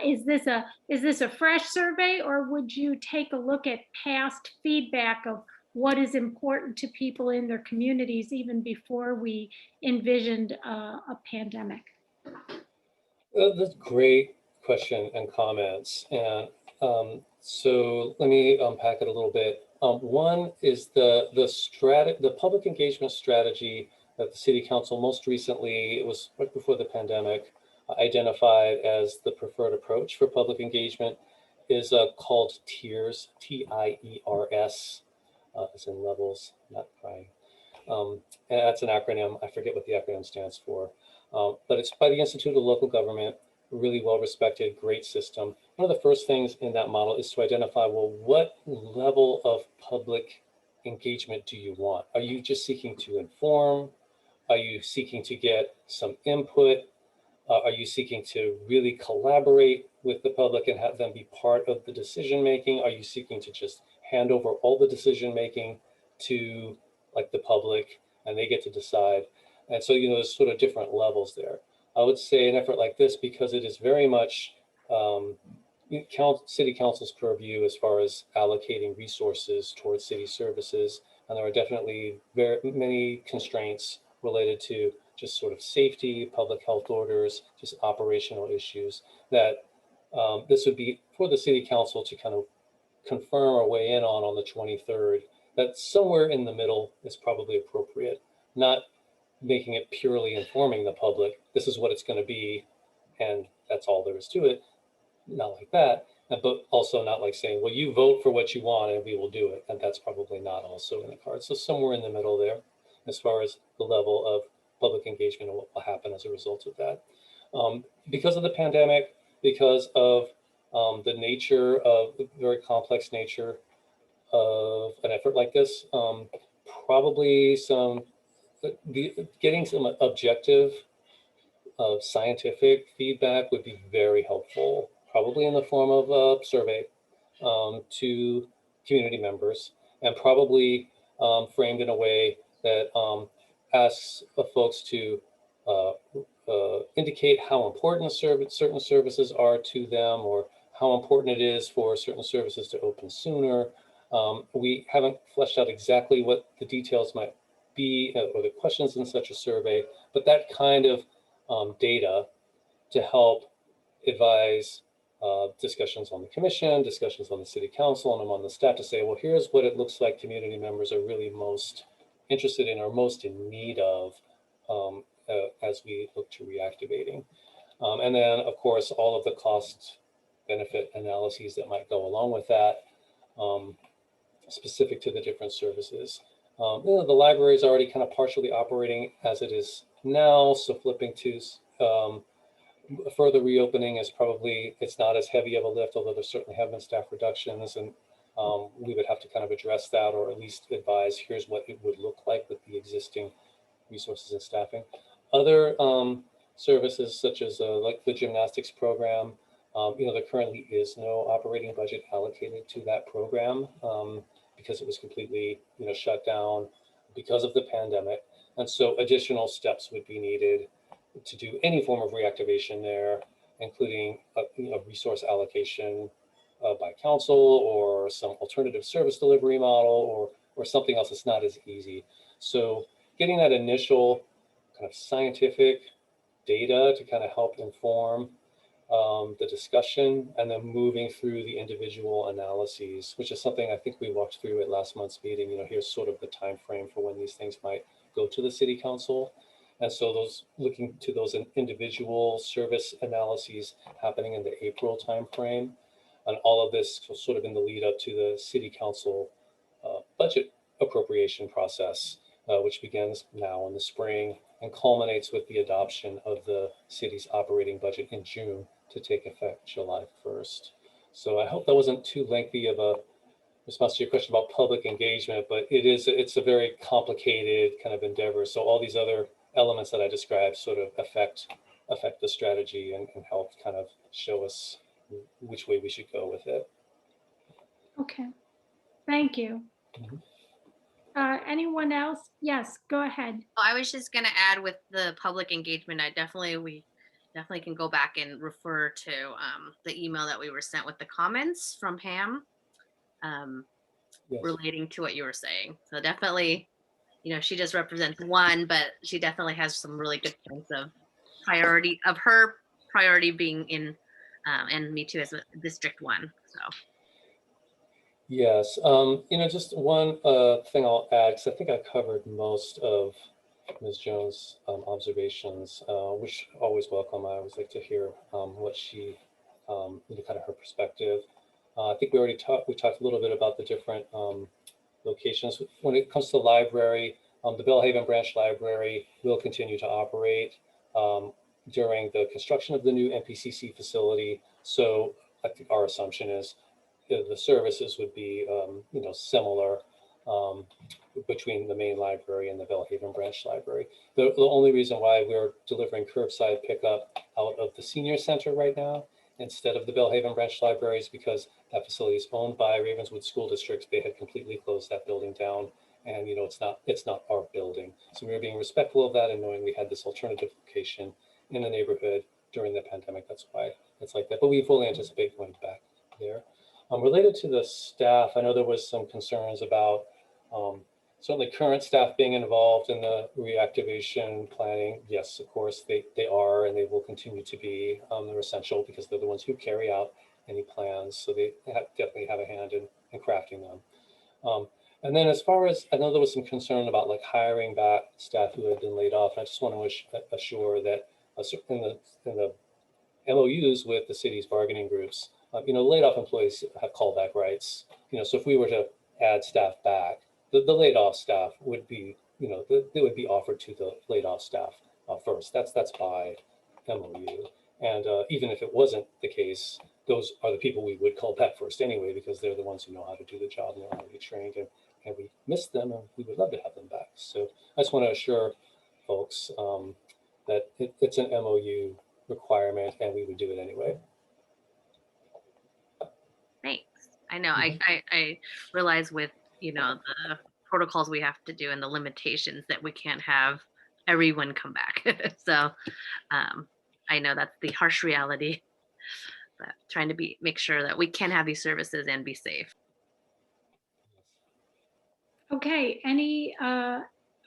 is this a fresh survey, or would you take a look at past feedback of what is important to people in their communities even before we envisioned a pandemic? That's a great question and comments. And so let me unpack it a little bit. One is the public engagement strategy that the city council most recently, it was right before the pandemic, identified as the preferred approach for public engagement is called TIERS, T-I-E-R-S, as in levels, not crying. And that's an acronym. I forget what the acronym stands for. But it's by the Institute of Local Government, really well-respected, great system. One of the first things in that model is to identify, well, what level of public engagement do you want? Are you just seeking to inform? Are you seeking to get some input? Are you seeking to really collaborate with the public and have them be part of the decision-making? Are you seeking to just hand over all the decision-making to like the public and they get to decide? And so, there's sort of different levels there. I would say an effort like this, because it is very much city council's purview as far as allocating resources towards city services. And there are definitely very many constraints related to just sort of safety, public health orders, just operational issues that this would be for the city council to kind of confirm or weigh in on the 23rd, that somewhere in the middle is probably appropriate, not making it purely informing the public, this is what it's going to be, and that's all there is to it. Not like that, but also not like saying, well, you vote for what you want and we will do it. And that's probably not also in the cards. So somewhere in the middle there, as far as the level of public engagement and what will happen as a result of that. Because of the pandemic, because of the nature of the very complex nature of an effort like this. Probably getting some objective scientific feedback would be very helpful, probably in the form of a survey to community members, and probably framed in a way that asks folks to indicate how important certain services are to them, or how important it is for certain services to open sooner. We haven't fleshed out exactly what the details might be or the questions in such a survey, but that kind of data to help advise discussions on the commission, discussions on the city council, and among the staff to say, well, here's what it looks like community members are really most interested in or most in need of as we look to reactivating. And then, of course, all of the cost benefit analyses that might go along with that, specific to the different services. The library is already kind of partially operating as it is now, so flipping to further reopening is probably, it's not as heavy of a lift, although there certainly have been staff reductions, and we would have to kind of address that, or at least advise, here's what it would look like with the existing resources and staffing. Other services such as like the gymnastics program, there currently is no operating budget allocated to that program because it was completely shut down because of the pandemic. And so additional steps would be needed to do any form of reactivation there, including resource allocation by council, or some alternative service delivery model, or something else that's not as easy. So getting that initial kind of scientific data to kind of help inform the discussion, and then moving through the individual analyses, which is something I think we walked through at last month's meeting. Here's sort of the time frame for when these things might go to the city council. And so looking to those individual service analyses happening in the April timeframe, and all of this sort of in the lead up to the city council budget appropriation process, which begins now in the spring and culminates with the adoption of the city's operating budget in June to take effect July 1st. So I hope that wasn't too lengthy of a response to your question about public engagement, but it's a very complicated kind of endeavor. So all these other elements that I described sort of affect the strategy and help kind of show us which way we should go with it. Okay, thank you. Mhm. Anyone else? Yes, go ahead. I was just going to add with the public engagement, we definitely can go back and refer to the email that we were sent with the comments from Pam Yes. relating to what you were saying. So definitely, she just represents one, but she definitely has some really good points of her priority being in, and me too, as a District 1. So. Yes, just one thing I'll add, because I think I covered most of Ms. Jones' observations, which are always welcome. I always like to hear what she, kind of her perspective. I think we talked a little bit about the different locations. When it comes to the library, the Bellhaven Branch Library will continue to operate during the construction of the new Mpcc facility. So I think our assumption is the services would be, similar between the main library and the Bellhaven Branch Library. The only reason why we're delivering curbside pickup out of the senior center right now instead of the Bellhaven Branch Library is because that facility is owned by Ravenswood School District. They had completely closed that building down, and it's not our building. So we were being respectful of that, and knowing we had this alternative location in the neighborhood during the pandemic. That's why it's like that. But we fully anticipate going back there. Related to the staff, I know there was some concerns about certainly current staff being involved in the reactivation planning. Yes, of course, they are, and they will continue to be. They're essential because they're the ones who carry out any plans. So they definitely have a hand in crafting them. And then as far as, I know there was some concern about like hiring back staff who had been laid off. I just want to assure that in the MOUs with the city's bargaining groups, laid off employees have callback rights. So if we were to add staff back, the laid off staff would be, they would be offered to the laid off staff first. That's by MOU. And even if it wasn't the case, those are the people we would call back first anyway, because they're the ones who know how to do the job, know how to be trained, and we miss them, and we would love to have them back. So I just want to assure folks that it's an MOU requirement, and we would do it anyway. Thanks. I know, I realize with, the protocols we have to do and the limitations that we can't have everyone come back. So I know that's the harsh reality, but trying to make sure that we can have these services and be safe. Okay,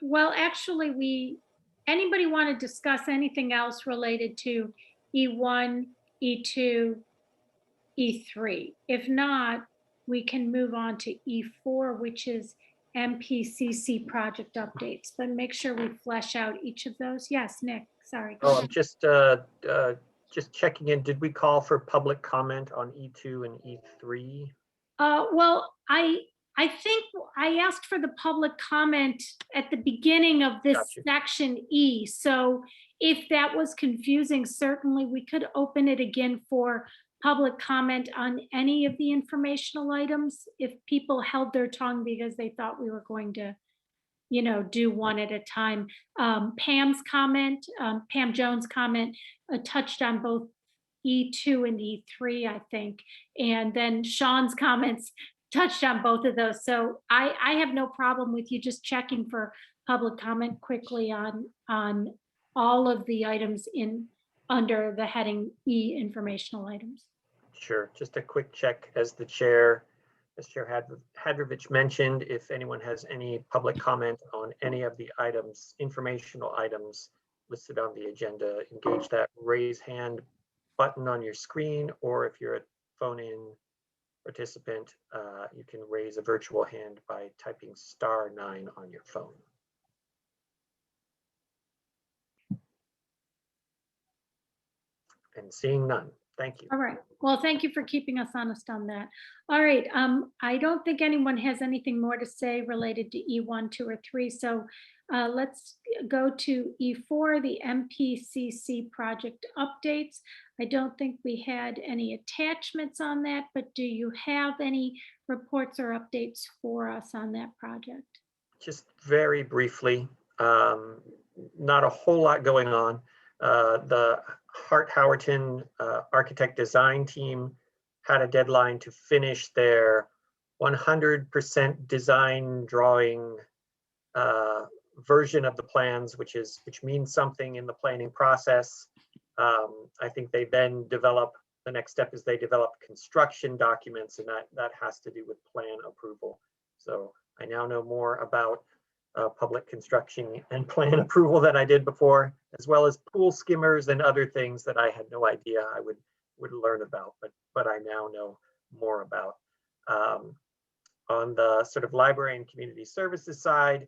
well, actually, anybody want to discuss anything else related to E1, E2, E3? If not, we can move on to E4, which is Mpcc project updates, but make sure we flesh out each of those. Yes, Nick, sorry. Go Oh, ahead. I'm just checking in. Did we call for public comment on E2 and E3? Well, I think I asked for the public comment at the beginning of this Gotcha. section E. So if that was confusing, certainly we could open it again for public comment on any of the informational items if people held their tongue because they thought we were going to, do one at a time. Pam's comment, Pam Jones' comment touched on both E2 and E3, I think. And then Sean's comments touched on both of those. So I have no problem with you just checking for public comment quickly on all of the items under the heading E, informational items. Sure, just a quick check as Chair Hadrovich mentioned, if anyone has any public comment on any of the items, informational items listed on the agenda, engage that raise hand button on your screen, or if you're a phone-in participant, you can raise a virtual hand by typing *9 on your phone. And seeing none, thank you. All right. Well, thank you for keeping us honest on that. All right. I don't think anyone has anything more to say related to E1, 2, or 3. So let's go to E4, the Mpcc project updates. I don't think we had any attachments on that, but do you have any reports or updates for us on that project? Just very briefly, not a whole lot going on. The Hart-Howerton architect design team had a deadline to finish their 100% design drawing version of the plans, which means something in the planning process. I think they then the next step is they develop construction documents, and that has to do with plan approval. So I now know more about public construction and plan approval than I did before, as well as pool skimmers and other things that I had no idea I would learn about, but I now know more about. On the sort of library and community services side,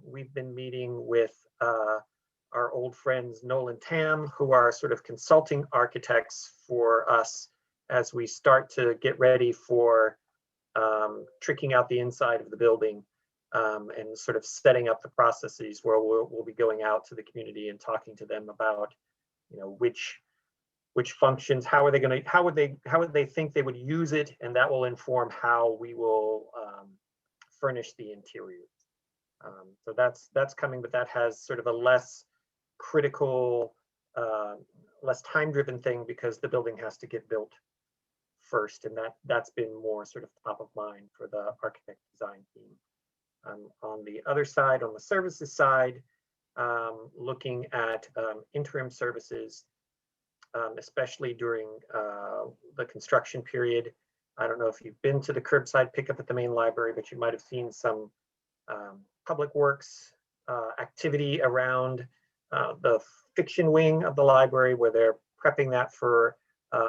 we've been meeting with our old friends Noel and Tam, who are sort of consulting architects for us as we start to get ready for tricking out the inside of the building. And sort of setting up the processes where we'll be going out to the community and talking to them about, which functions, how would they think they would use it, and that will inform how we will furnish the interior. So that's coming, but that has sort of a less critical, less time-driven thing because the building has to get built first, and that's been more sort of top of mind for the architect design team. On the other side, on the services side, looking at interim services, especially during the construction period. I don't know if you've been to the curbside pickup at the main library, but you might have seen some public works activity around the fiction wing of the library, where they're prepping that for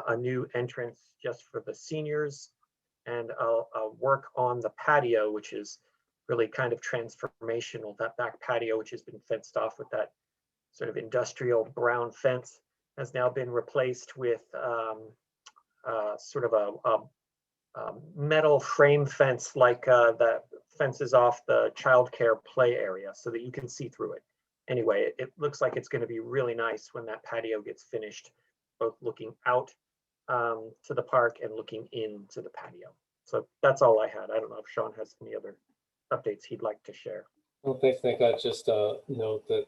a new entrance just for the seniors, and a work on the patio, which is really kind of transformational. That back patio, which has been fenced off with that sort of industrial brown fence, has now been replaced with sort of a metal frame fence, like that fences off the childcare play area so that you can see through it. Anyway, it looks like it's going to be really nice when that patio gets finished, both looking out to the park and looking into the patio. So that's all I had. I don't know if Sean has any other updates he'd like to share. Well, thanks, Nick. I just note that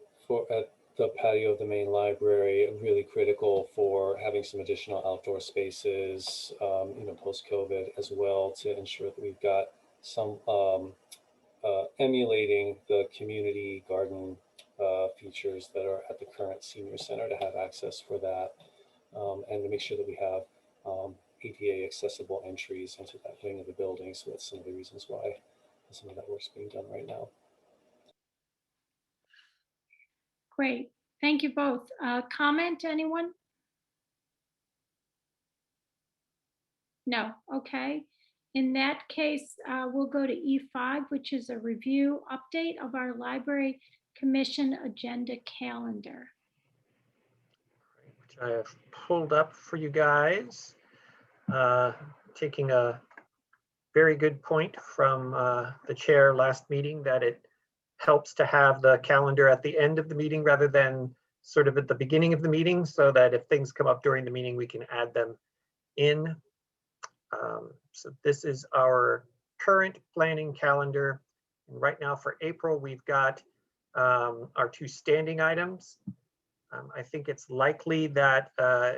at the patio of the main library, really critical for having some additional outdoor spaces, post-COVID as well, to ensure that we've got some emulating the community garden features that are at the current senior center, to have access for that, and to make sure that we have ADA accessible entries into that wing of the building. So that's some of the reasons why some of that work's being done right now. Great. Thank you both. Comment, anyone? No. Okay. In that case, we'll go to E5, which is a review update of our Library Commission agenda calendar. Which I have pulled up for you guys. Taking a very good point from the chair last meeting, that it helps to have the calendar at the end of the meeting rather than sort of at the beginning of the meeting, so that if things come up during the meeting, we can add them in. So this is our current planning calendar. And right now for April, we've got our 2 standing items. I think it's likely that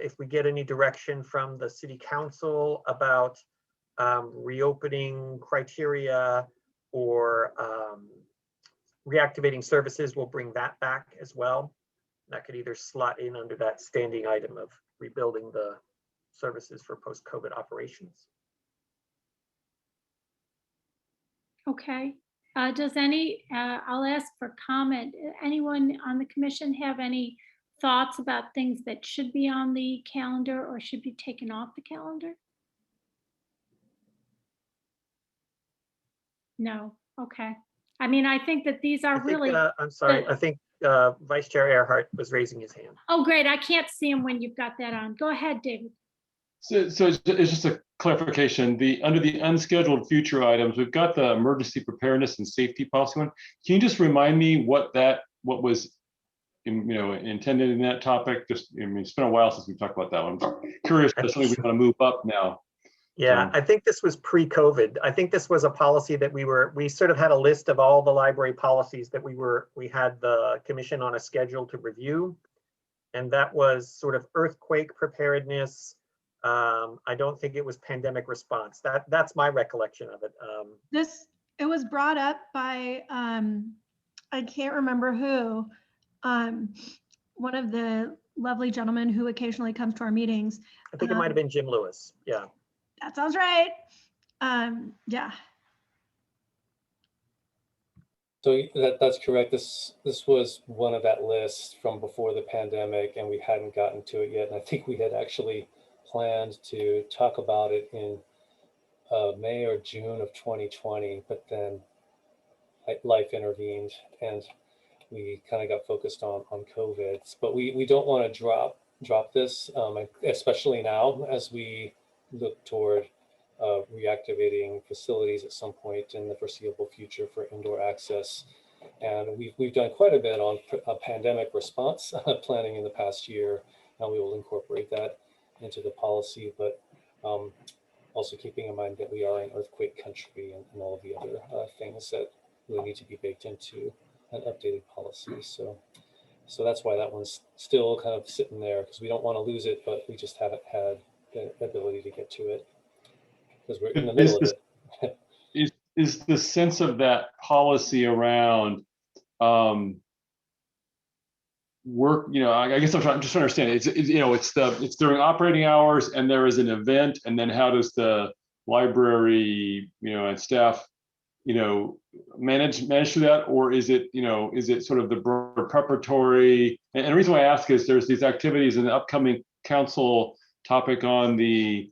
if we get any direction from the City Council about reopening criteria or reactivating services, we'll bring that back as well. That could either slot in under that standing item of rebuilding the services for post-COVID operations. Okay. Does I'll ask for comment. Anyone on the commission have any thoughts about things that should be on the calendar or should be taken off the calendar? No. Okay. I mean, I think that these are really. I'm sorry. I think Vice Chair Earhart was raising his hand. Oh, great. I can't see him when you've got that on. Go ahead, David. So it's just a clarification. Under the unscheduled future items, we've got the emergency preparedness and safety policy one. Can you just remind me what was intended in that topic? It's been a while since we talked about that one. I'm curious if there's something we want to move up now. Yeah, I think this was pre-COVID. I think this was a policy that we sort of had a list of all the library policies that we had the commission on a schedule to review. And that was sort of earthquake preparedness. I don't think it was pandemic response. That's my recollection of it. It was brought up by I can't remember who, one of the lovely gentlemen who occasionally comes to our meetings. I think it might have been Jim Lewis. Yeah. That sounds right. Yeah. So that's correct. This was one of that list from before the pandemic, and we hadn't gotten to it yet. And I think we had actually planned to talk about it in May or June of 2020, but then life intervened and we kind of got focused on COVID. But we don't want to drop this, especially now as we look toward reactivating facilities at some point in the foreseeable future for indoor access. And we've done quite a bit on pandemic response planning in the past year, and we will incorporate that into the policy, but also keeping in mind that we are an earthquake country and all of the other things that really need to be baked into an updated policy. So that's why that one's still kind of sitting there, because we don't want to lose it, but we just haven't had the ability to get to it because we're in the middle of it. Is the sense of that policy around work, I guess I'm just trying to understand, it's during operating hours and there is an event, and then how does the library, and staff, manage through that? Or is it sort of the preparatory? And the reason why I ask is there's these activities in the upcoming council topic on the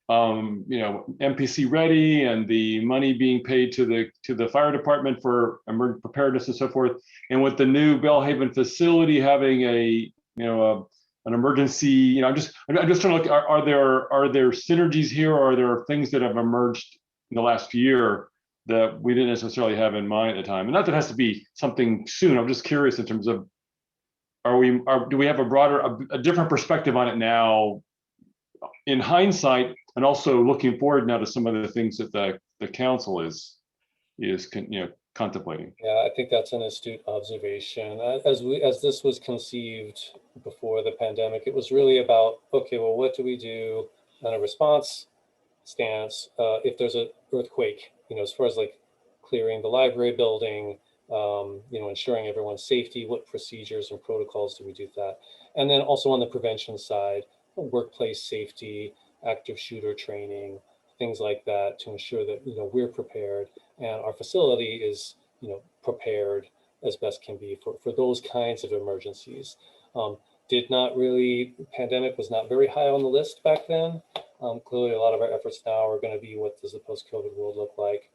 Mpcc ready and the money being paid to the fire department for emergency preparedness and so forth. And with the new Bellhaven facility having an emergency, I'm just trying to look, are there synergies here, or are there things that have emerged in the last year that we didn't necessarily have in mind at the time? And not that it has to be something soon. I'm just curious in terms of, do we have a different perspective on it now in hindsight, and also looking forward now to some of the things that the council is contemplating. Yeah, I think that's an astute observation. As this was conceived before the pandemic, it was really about, okay, well, what do we do on a response stance if there's an earthquake, as far as like clearing the library building, ensuring everyone's safety, what procedures and protocols do we do that? And then also on the prevention side, workplace safety, active shooter training, things like that to ensure that, we're prepared and our facility is, prepared as best can be for those kinds of emergencies. Pandemic was not very high on the list back then. Clearly, a lot of our efforts now are going to be what does the post-COVID world look like.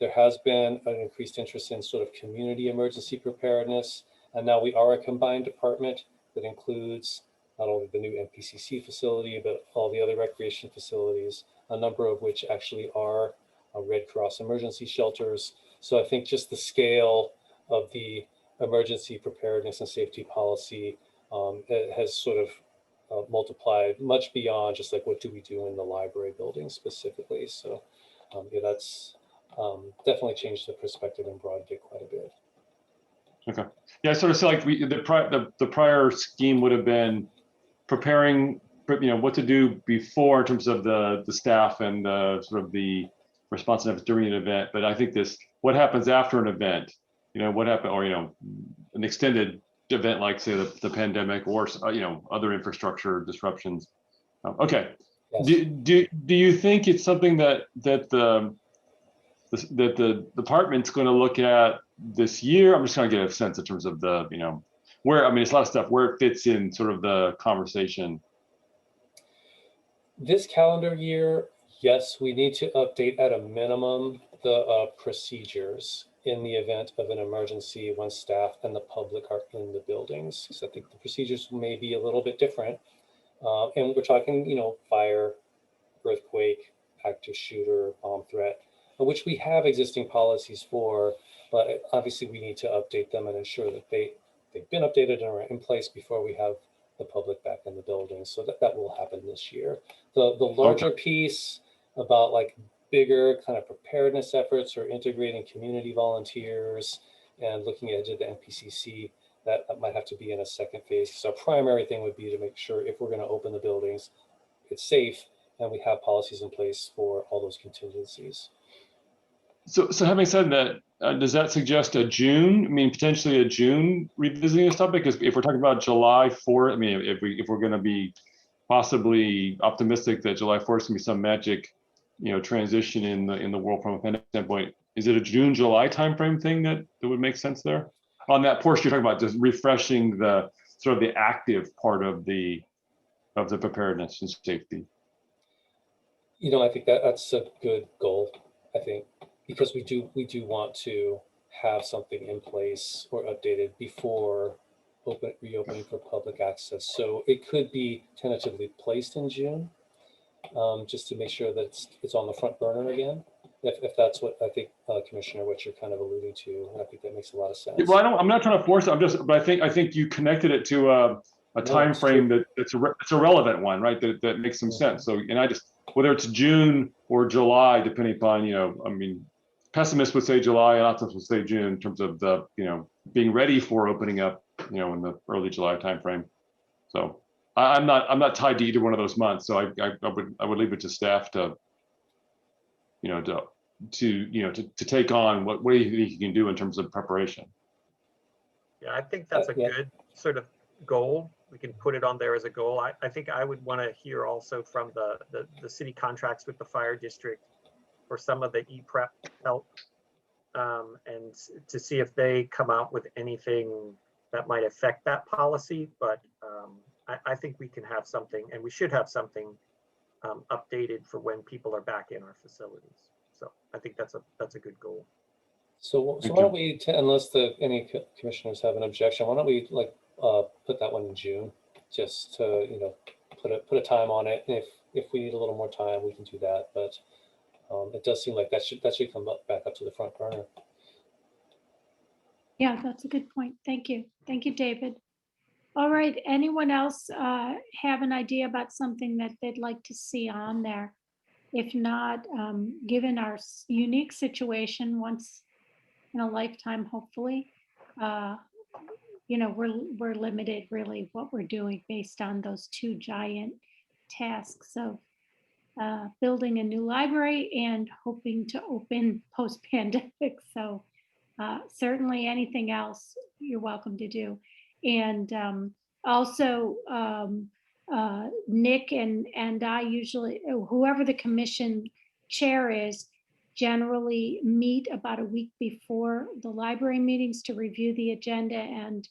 There has been an increased interest in sort of community emergency preparedness, and now we are a combined department that includes not only the new Mpcc facility, but all the other recreation facilities, a number of which actually are Red Cross emergency shelters. So I think just the scale of the emergency preparedness and safety policy it has sort of multiplied much beyond just like what do we do in the library building specifically. So that's definitely changed the perspective and broadened it quite a bit. Okay. Yeah, I sort of feel like the prior scheme would have been preparing, what to do before in terms of the staff and sort of the responsiveness during an event. But I think what happens after an event, what happened, or an extended event like say the pandemic or other infrastructure disruptions. Okay. Yes. Do you think it's something that the department's going to look at this year? I'm just trying to get a sense in terms of the where, it's a lot of stuff where it fits in sort of the conversation. This calendar year, yes, we need to update at a minimum the procedures in the event of an emergency when staff and the public are in the buildings. So I think the procedures may be a little bit different. And we're talking, fire, earthquake, active shooter, bomb threat, which we have existing policies for, but obviously we need to update them and ensure that they've been updated and are in place before we have the public back in the building. So that will happen this year. The larger piece about like bigger kind of preparedness efforts or integrating community volunteers and looking into the Mpcc, that might have to be in a second phase. So our primary thing would be to make sure if we're going to open the buildings, it's safe and we have policies in place for all those contingencies. So having said that, does that suggest potentially a June revisiting this topic? Because if we're talking about July 4th, if we're going to be possibly optimistic that July 4th is going to be some magic, transition in the world from a pandemic standpoint, is it a June, July timeframe thing that would make sense there? On that portion you're talking about, just refreshing the sort of the active part of the preparedness and safety. I think that's a good goal. I think because we do want to have something in place or updated before reopening for public access. So it could be tentatively placed in June, just to make sure that it's on the front burner again. If that's what I think, Commissioner, what you're kind of alluding to, and I think that makes a lot of sense. Well, I'm not trying to force it. But I think you connected it to a time frame it's a relevant one, right? That makes some sense. So, and I just, whether it's June or July, depending upon, pessimists would say July and optimists would say June in terms of the, being ready for opening up, in the early July timeframe. So I'm not tied to either one of those months. So I would leave it to staff to take on what do you think you can do in terms of preparation. Yeah, I think that's a good sort of goal. We can put it on there as a goal. I think I would want to hear also from the city contracts with the fire district for some of the e-prep help, and to see if they come out with anything that might affect that policy. But I think we can have something, and we should have something updated for when people are back in our facilities. So I think that's a good goal. So why don't we, unless any commissioners have an objection, why don't we put that one in June, just to put a time on it. And if we need a little more time, we can do that. But it does seem like that should come back up to the front burner. Yeah, that's a good point. Thank you. Thank you, David. All right, anyone else have an idea about something that they'd like to see on there? If not, given our unique situation, once in a lifetime, hopefully, we're limited really what we're doing based on those two giant tasks of building a new library and hoping to open post-pandemic. So certainly anything else you're welcome to do. And also Nick and I usually, whoever the commission chair is, generally meet about a week before the library meetings to review the agenda and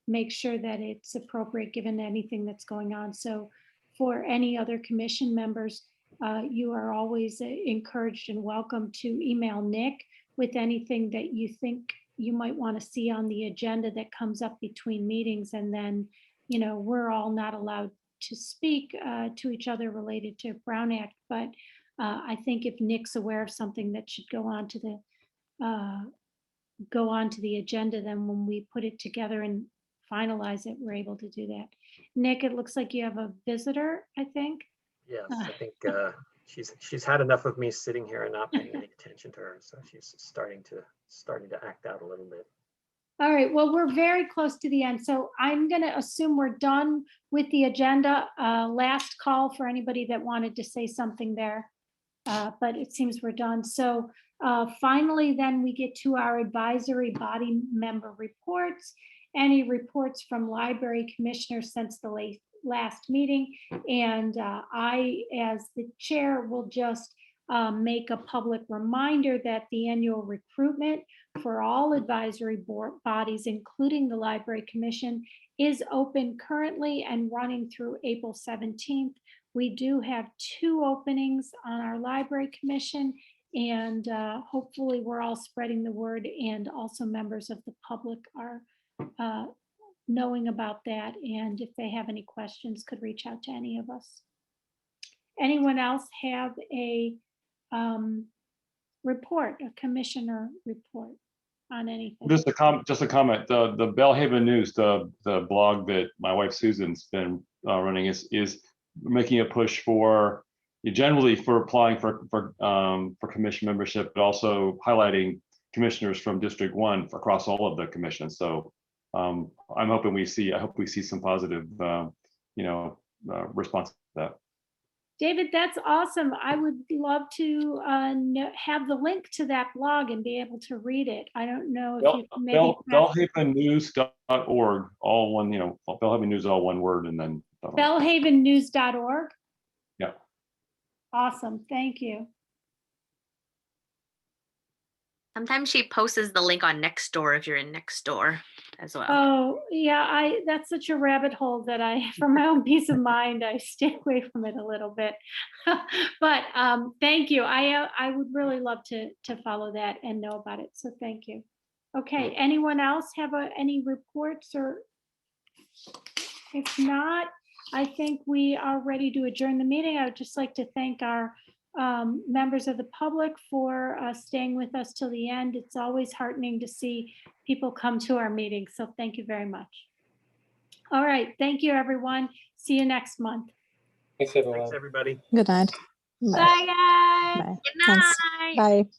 make sure that it's appropriate given anything that's going on. So for any other commission members, you are always encouraged and welcome to email Nick with anything that you think you might want to see on the agenda that comes up between meetings. And then, we're all not allowed to speak to each other related to Brown Act, but I think if Nick's aware of something that should go on to the agenda, then when we put it together and finalize it, we're able to do that. Nick, it looks like you have a visitor, I think. Yes, I think she's had enough of me sitting here and not paying any attention to her, so she's starting to act out a little bit. All right, well, we're very close to the end, so I'm going to assume we're done with the agenda. Last call for anybody that wanted to say something there, but it seems we're done. So finally, then we get to our advisory body member reports. Any reports from library commissioners since the last meeting, and I, as the chair, will just make a public reminder that the annual recruitment for all advisory bodies, including the Library Commission, is open currently and running through April 17th. We do have 2 openings on our Library Commission, and hopefully we're all spreading the word, and also members of the public are knowing about that, and if they have any questions, could reach out to any of us. Anyone else have a report, a commissioner report on anything? Just a comment. The Bellhaven News, the blog that my wife Susan's been running is making a push for generally for applying for commission membership, but also highlighting commissioners from District 1 across all of the commissions. So I'm hoping I hope we see some positive response to that. David, that's awesome. I would love to have the link to that blog and be able to read it. I don't know if you can maybe Bellhavennews.org, all one, Bellhaven News, all one word, and then bellhavennews.org. Yeah. Awesome. Thank you. Sometimes she posts the link on Nextdoor if you're in Nextdoor as well. Oh, yeah, that's such a rabbit hole that for my own peace of mind, I stay away from it a little bit. But thank you. I would really love to follow that and know about it. So thank you. Okay, anyone else have any reports? Or if not, I think we are ready to adjourn the meeting. I would just like to thank our members of the public for staying with us till the end. It's always heartening to see people come to our meetings, so thank you very much. All right, thank you, everyone. See you next month. Thanks, everyone. Thanks, everybody. Good night. Bye, guys. Bye. Good Thanks. night. Bye.